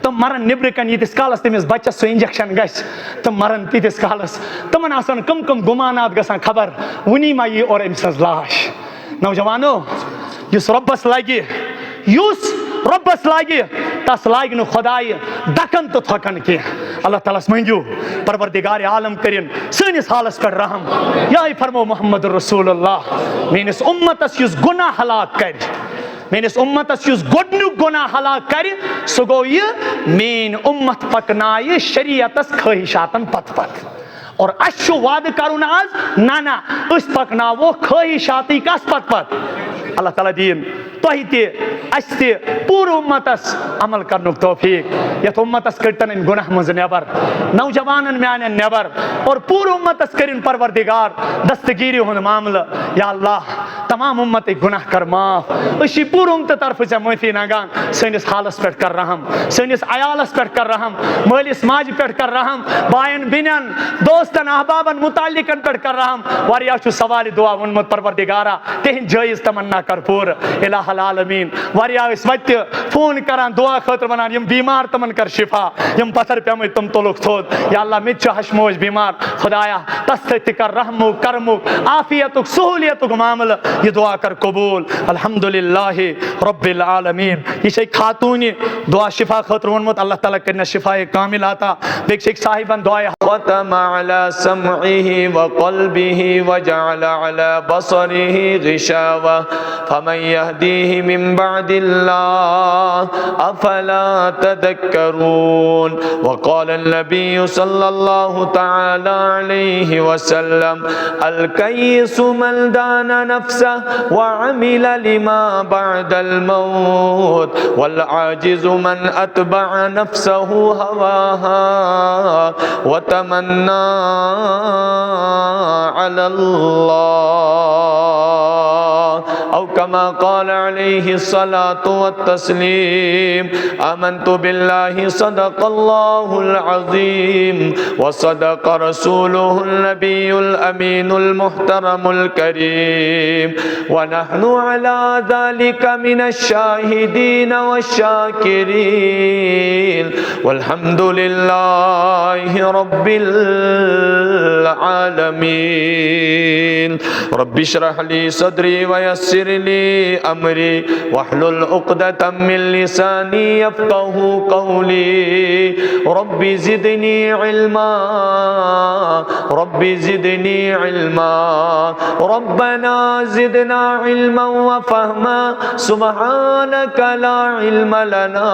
تم مرن نبرکن یتس کالس تمس بچس سو انجیکشن گس تم مرن تیتس کالس تمن آسان کم گمانات گسان خبر ونی ما یہ اور امسز لاش نوجوانو یس ربس لاگی تس لاگ نو خدای دکن تو تھکن کی اللہ تعالیٰ منجو پروردگار عالم کرن سنس حالس پر رحم یا فرمو محمد رسول اللہ مینس امتس یس گناہ ہلاک کر مینس امتس یس گڈنیو گناہ ہلاک کر سو گو یہ مین امت پکنائے شریعتس خواہشاتن پت اور اشو وعد کرن آز نانا اس پکناو خواہشاتی کس پت اللہ تعالیٰ دین توہی تی اس تی پور امتس عمل کرنک توفیق یت امتس کرتن ان گناہ منز نیبر نوجوانن میانن نیبر اور پور امتس کرن پروردگار دستگیری ہون معاملہ یا اللہ تمام امت گناہ کر معاف اسی پور امت طرف سے معافی نگان سنس حالس پر کر رحم سنس عیالس پر کر رحم مالس ماج پر کر رحم بائن بینن دوستن احبابن متعلقن پر کر رحم واریا چھو سوال دعا ونمت پروردگارا تہن جائز تمنا کر پور الہ العالمین واریا اس وقت فون کران دعا خاطر ونان یم بیمار تمن کر شفا یم پتھر پیمت تم تلک تھود یا اللہ مت چھ ہشموش بیمار خدایا تست کر رحم کرم عافیت سہولیت معاملہ یہ دعا کر قبول الحمدللہ رب العالمین یہ شیخ خاتون دعا شفا خاطر ونمت اللہ تعالیٰ کرنا شفا کامل آتا بیک شیخ صاحبان دعا ختم على سمعه وقلبه وجعل على بصره غشاوة فمن يهديه من بعد الله أفلا تذكرون وقال النبي صلى الله تعالى عليه وسلم الكيس من دان نفسه وعمل لما بعد الموت والعاجز من أتبع نفسه هواها وتمنى على الله أو كما قال عليه الصلاة والتسليم آمنت بالله صدق الله العظيم وصدق رسوله النبي الأمين المحترم الكريم ونحن على ذلك من الشاهدين والشاكرين والحمد لله رب العالمين. رب اشرح لي صدري ويسر لي أمري واحلل عقدة من لساني يفقه قولي. رب زدني علما، رب زدني علما، ربنا زدنا علما وفهما. سبحانك لا علم لنا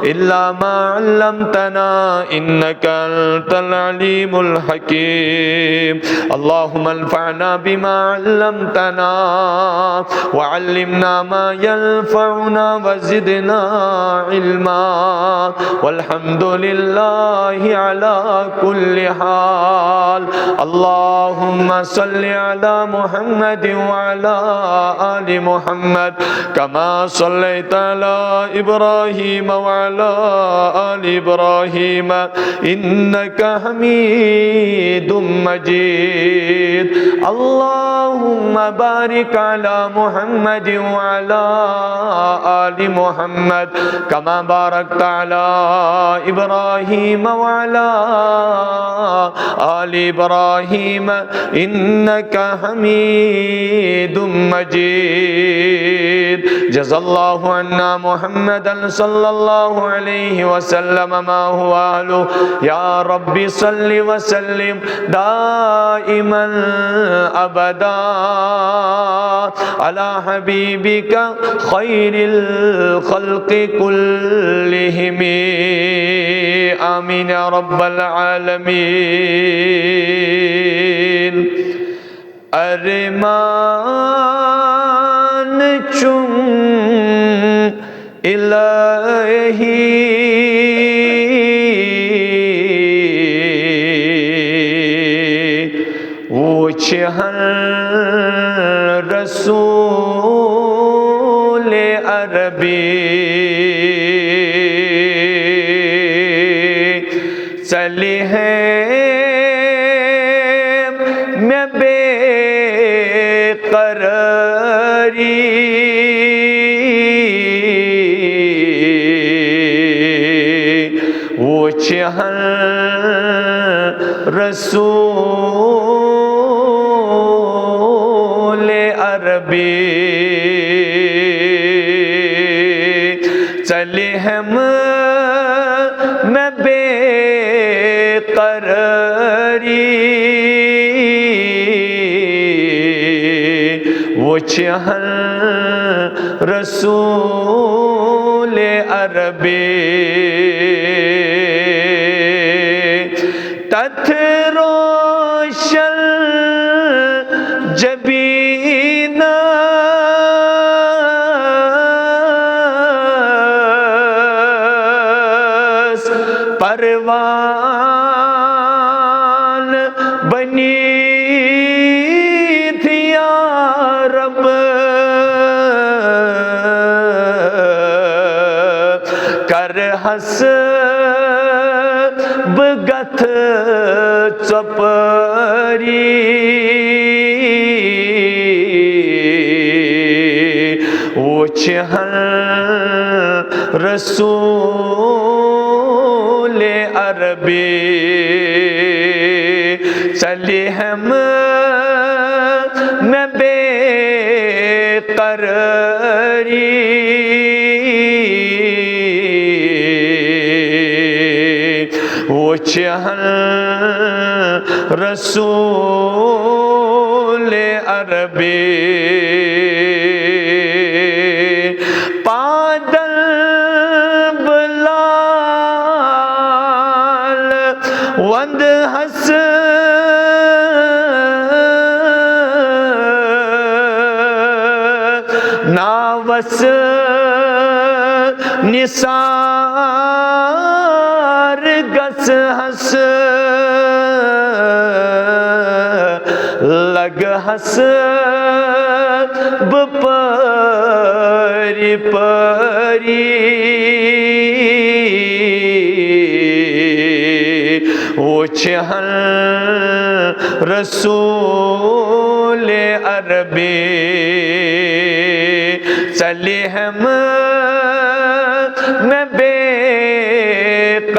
إلا ما علمتنا إنك أنت العليم الحكيم. اللهم انفعنا بما علمتنا وعلمنا ما ينفعنا وزدنا علما. والحمد لله على كل حال. اللهم صل على محمد وعلى آل محمد كما صليت على إبراهيم وعلى آل إبراهيم إنك حميد مجيد. اللهم بارك على محمد وعلى آل محمد كما باركت على إبراهيم وعلى آل إبراهيم إنك حميد مجيد. جزا الله عنا محمدا صلى الله عليه وسلم ما هو أهله. يا رب صل وسلم دائما أبدا على حبيبك خير الخلق كلهم. آمين يا رب العالمين. أرمان چون إلهي وچہن رسول عربی چلی ہے میں بے قراری. وچہن رسول عربی چلی ہم میں بے قراری. وچہن رسول عربی تتھ روشن جبین پروان بنی تھی یا رب. کر حسب گتھ چپری. وچہن رسول عربی چلی ہم میں بے قراری. وچہن رسول عربی پادل بلال وند حس ناوس نثار گس حس لگ حس بپری پری. وچہن رسول عربی چلی ہم میں بے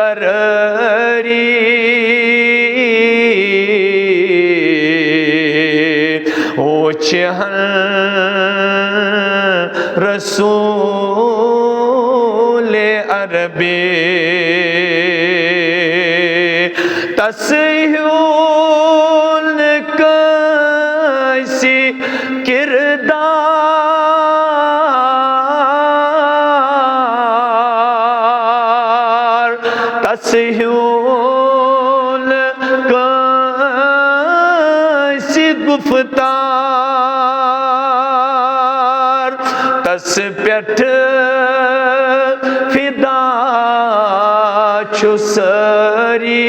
قراری اوچہن رسول عربی تسہیل کیسی کردار تسہیل کیسی گفتار تس پیٹھ فدا چھو سری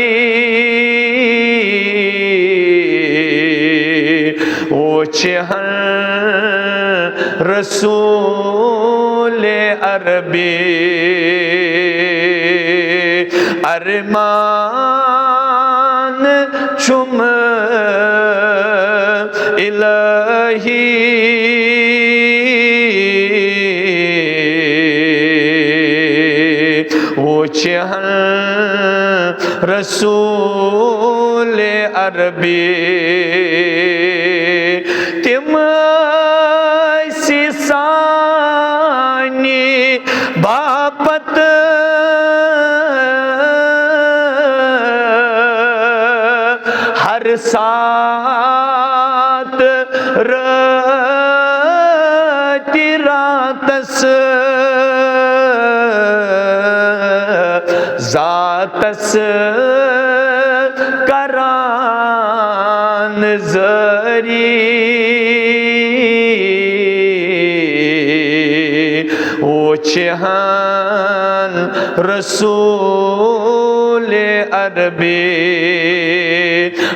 اوچہن رسول عربی ارمان چھم الہی اوچہن رسول عربی تم سی سانی باپت ہر سات رتی راتس ذاتس کران زری اوچہن رسول عربی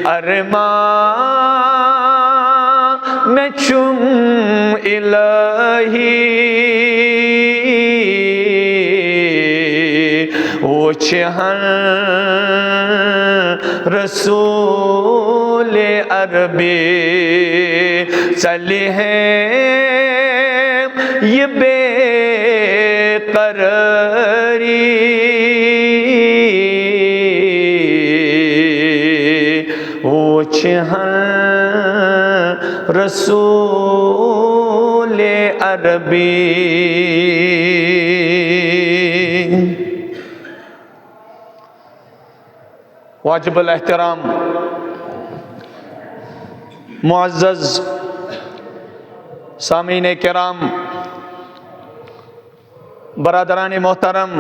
ارمان میں چم الہی اوچہن رسول عربی چلی ہیں یہ بے قراری اوچہن رسول عربی واجب الاحترام معزز سامعین کرام برادران محترم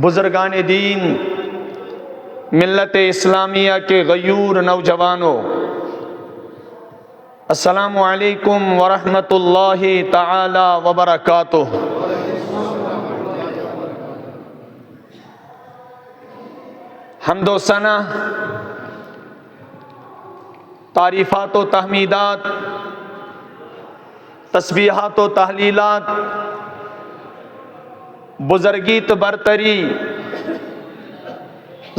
بزرگان دین ملت اسلامیہ کے غیور نوجوانوں السلام علیکم ورحمۃ اللہ تعالی وبرکاتہ۔ حمد و ثنا، تعریفات و تحمیدات، تسبیحات و تحلیلات، بزرگیت برتری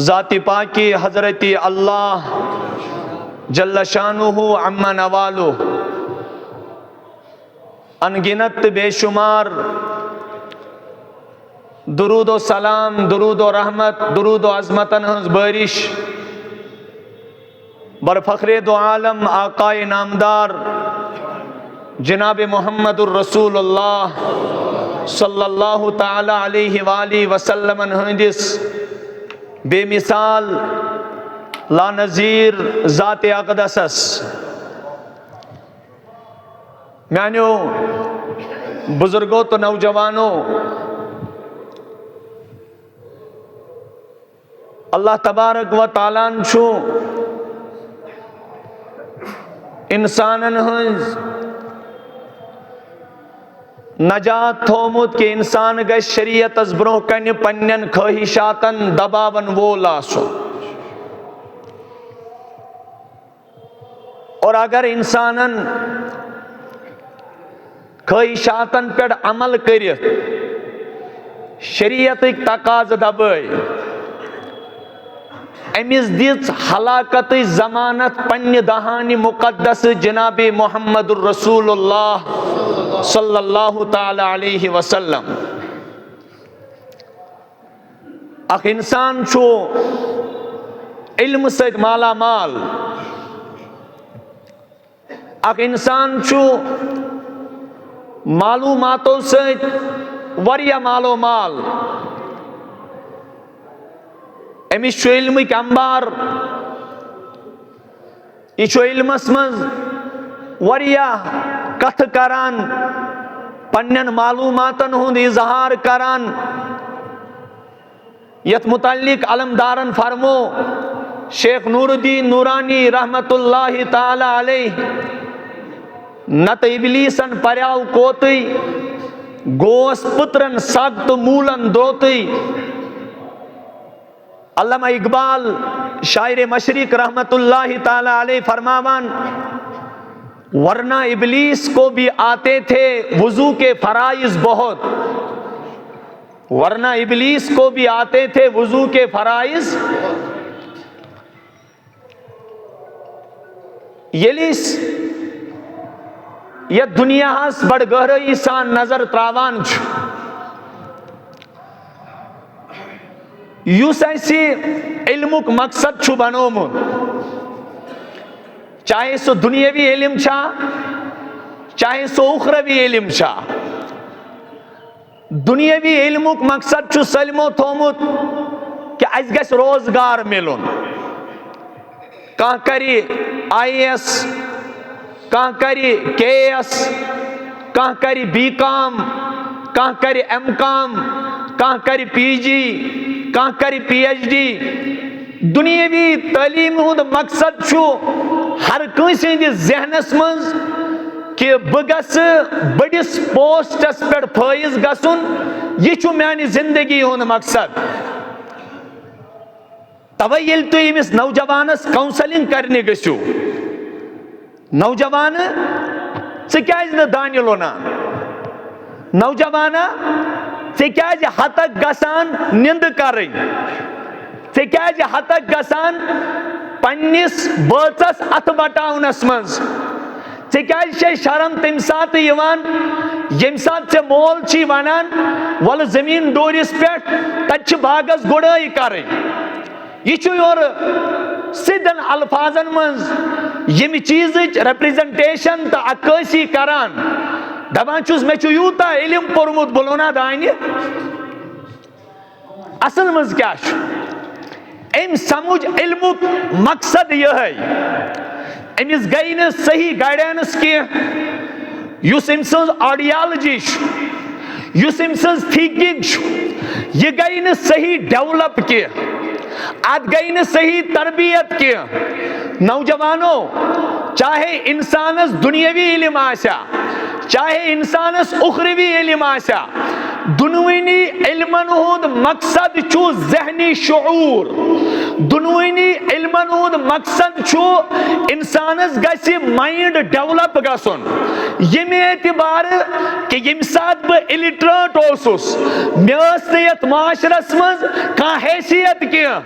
ذات پاکی حضرت اللہ جل شانہ عم نوالہ، انگنت بے شمار درود و سلام، درود و رحمت، درود و عظمتن ہنز بارش برفخر دو عالم آقائے نامدار جناب محمد الرسول اللہ صلی اللہ تعالی علیہ وآلہ وسلم ہندس بے مثال لا نظیر ذات اقدسس میانیو بزرگوں تو نوجوانوں، اللہ تبارک و تعالیٰ چھو انسانن ہنز نجات تھومت کہ انسان گئے شریعت از برو کن پنین خواہشاتن دباون وول آسو، اور اگر انسانن خواہشاتن پر عمل کرت شریعت تقاض دبائی امیز دیت حلاکت زمانت پنی دہانی مقدس جناب محمد الرسول اللہ صلی اللہ تعالی علیہ وسلم اخ انسان چھو علم سید مالا مال، اخ انسان چھو معلوماتو سید وریا مالو مال، امس چھو علمک انبار، یہ چھو علمس مز وریا کتھ کران، پنن معلوماتن ہند اظہار کران، یت متعلق علمدارن فرمو شیخ نور الدین نورانی رحمت اللہ تعالی علیہ، نت ابلیسن پریاو کوتی گوس پترن سخت مولن دوتی۔ علامہ اقبال شاعر مشرق رحمت اللہ تعالی علیہ فرماوان، ورنہ ابلیس کو بھی آتے تھے وضو کے فرائض بہت، ورنہ ابلیس کو بھی آتے تھے وضو کے فرائض، یلیس یہ دنیا ہس بڑ گہرائی سان نظر تراوان چھُ، یُس اَسہِ علمُک مقصد چھُ بنومُت، چاہے سو دنیاوی علم چھا چاہے سو اخروی علم چھا، دنیاوی علمُک مقصد چھُ سٲلمو تھومُت کہ اَسہِ گژھِ روزگار مِلُن، کانٛہہ کَرِ IAS، کانٛہہ کَرِ KS، کانٛہہ کَرِ BCom، کانٛہہ کَرِ MCom، کانٛہہ کَرِ PG، کانٛہہ کَرِ PhD۔ دنیاوی تعلیم ہند مقصد چھُ ہر کٲنٛسہِ ہٕنٛدِس ذہنس منٛز کہ بہٕ گژھٕ بٔڑِس پوسٹس پٮ۪ٹھ فٲیض گژھُن، یہِ چھُ میانہِ زندگی ہُنٛد مقصد۔ توے ییٚلہِ تُہۍ أمِس نوجوانس کاؤنسلنگ کرنہِ گٔژھِو، نوجوان ژٕ کیازِ نہٕ دانہِ لونان، نوجوانا ژٕ کیازِ ہتک گژھان نِندٕ کرٕنۍ، ژٕ کیازِ ہتک گژھان پننس بٲژس اتھٕ بٹاونس منٛز، ژےٚ کیازِ چھے شرم تمہِ ساتہٕ یِوان ییٚمہِ ساتہٕ ژےٚ مول چھی ونان وَلہٕ زٔمیٖن ڈوٗرِس پٮ۪ٹھ تتہِ چھِ باغس گُڈٲے کرٕنۍ، یہ چھُ یورٕ سیدھن الفاظن منٛز ییٚمہِ چیٖزٕچ ریپرزنٹیشن تہٕ عکٲسی کران، دپان چھُس مےٚ چھُ یوٗتاہ علم پوٚرمُت بہٕ لونا دانہِ۔ اصل منٛز کیاہ چھُ أمۍ سمجھ علمُک مقصد یِہے، أمِس گٔے نہٕ صحیح گایڈنس کینٛہہ، یُس أمۍ سٕنٛز آڈیالجی چھُ، یُس أمۍ سٕنٛز تھنکنگ چھُ، یہِ گٔے نہٕ صحیح ڈیولپ کینٛہہ، اتھ گٔے نہٕ صحیح تربیت کینٛہہ۔ نوجوانو، چاہے انسانس دنیاوی علم آسیا چاہے انسانس اخروی علم آسیا، دونوٕنی علمن ہُنٛد مقصد چھُ ذہنی شعور، دونوٕنی علمن ہُنٛد مقصد چھُ انسانس گژھِ مائنڈ ڈیولپ گژھُن، ییٚمہِ اعتبارٕ کہ ییٚمہِ ساتہٕ بہٕ اِلٹریٹ اوسُس مےٚ ٲس نہٕ یتھ معاشرس منٛز کانٛہہ حیثیت کینٛہہ،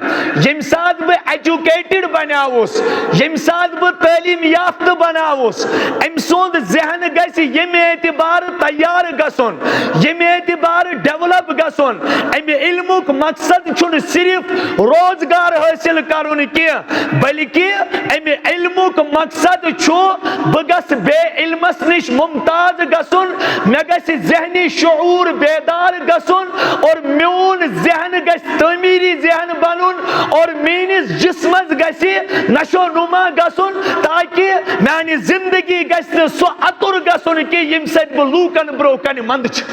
ییٚمہِ ساتہٕ بہٕ ایجوکیٹڈ بنیاوُس، ییٚمہِ ساتہٕ بہٕ تعلیٖم یافتہٕ بناوُس، أمۍ سُنٛد ذہن گژھِ ییٚمہِ اعتبارٕ تیار گژھُن، ییٚمہِ اعتبارٕ ڈیولپ گژھُن۔ امہِ علمُک مقصد چھُنہٕ صرف روزگار حٲصِل کرُن کینٛہہ، بلکہ امہِ علمُک مقصد چھُ بہٕ گژھٕ بے علمس نِش ممتاز گژھُن، مےٚ گژھِ ذہنی شعور بیدار گژھُن، اور میون ذہن گژھِ تعمیری ذہن بنُن، اور میٲنِس جسمس گژھِ نشو نما گژھُن، تاکہ میانہِ زندگی گژھِ نہٕ سُہ اَتُر گژھُن کہ ییٚمہِ سۭتۍ بہٕ لوٗکن برونٛہہ کنہِ منٛدٕ چھِ۔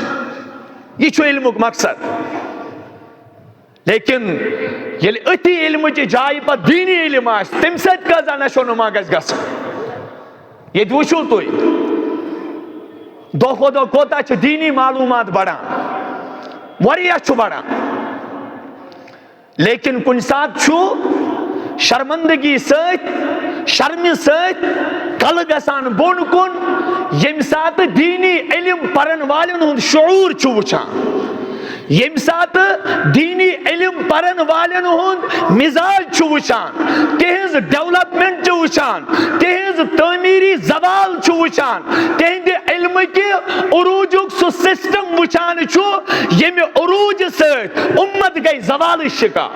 یہ چھُ علمُک مقصد۔ لیکن ییٚلہِ أتھی علمٕچہِ جایہِ پتہٕ دیٖنی علم آسہِ تمہِ سۭتۍ کۭژاہ نشو نما گژھِ گژھٕنۍ۔ ییٚتہِ وٕچھِو تُہۍ دۄہ کھۄتہٕ دۄہ کوتاہ چھِ دیٖنی معلوٗمات بڑان، واریاہ چھُ بڑان، لیکن کُنہِ ساتہٕ چھُ شرمندگی سۭتۍ شرمہِ سۭتۍ کلہٕ گژھان بۄن کُن ییٚمہِ ساتہٕ دیٖنی علم پرن والٮ۪ن ہُنٛد شعوٗر چھُ وٕچھان، یم سات دینی علم پرن والن ہند مزاج وچان تہذ ڈیولپمنٹ وچان تہذ تعمیری زوال وچان تہند علم کی عروج سہ سسٹم وچان یم عروج ست امت گئی زوال شکا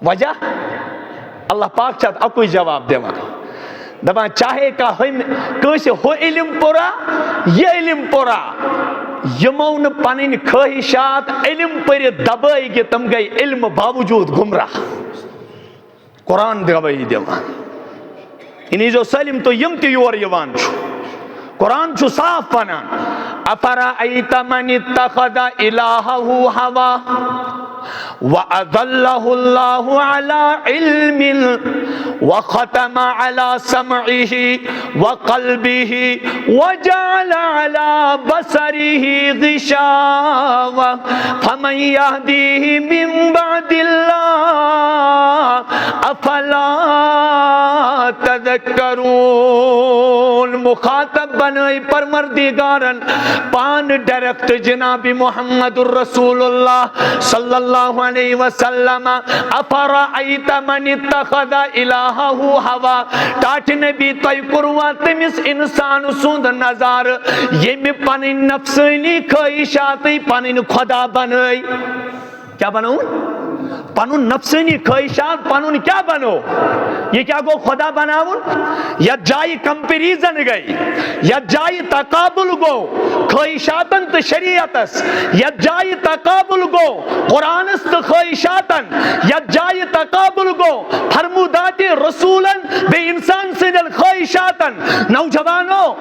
وجہ اللہ پاک چاہت اکوئی جواب دیوان دبان چاہے کا کس ہو علم پورا یہ علم پورا یمون پنن خواہشات علم پر دبائی کہ تم گئی علم باوجود گمراہ قرآن دبائی دیوان انہی جو سلم تو یم تی یور یوان چھو قرآن چھو صاف پنان افرائیت من اتخذ الہہ ہوا وَأَذَلَّهُ اللَّهُ عَلَىٰ عِلْمٍ وَخَتَمَ عَلَىٰ سَمْعِهِ وَقَلْبِهِ وَجَعَلَ عَلَىٰ بَصَرِهِ غِشَاوَةً فَمَن يَهْدِيهِ مِن بَعْدِ اللَّهِ أَفَلَا تَذَكَّرُونَ مخاطب بنائی پروردگارن پان ڈائریکٹ جناب محمد الرسول اللہ صلی اللہ علیہ وسلم افرائیت من اتخذ الہہ ہوا ٹاٹ نبی توئی کروا تمس انسان سند نظر یم پنن نفسانی خواہشاتی پنن خدا بنائی کیا بنو پنن نفسانی خواہشات پنن کیا بنو یہ کیا گو خدا بناون یا جائی کمپیریزن گئی یا جائی تقابل گو خواہشاتن تو شریعتس یا جائی تقابل گو قرآنس تو خواہشاتن یا جائی تقابل گو فرمودات رسولن بے انسان سے دل خواہشاتن نوجوانوں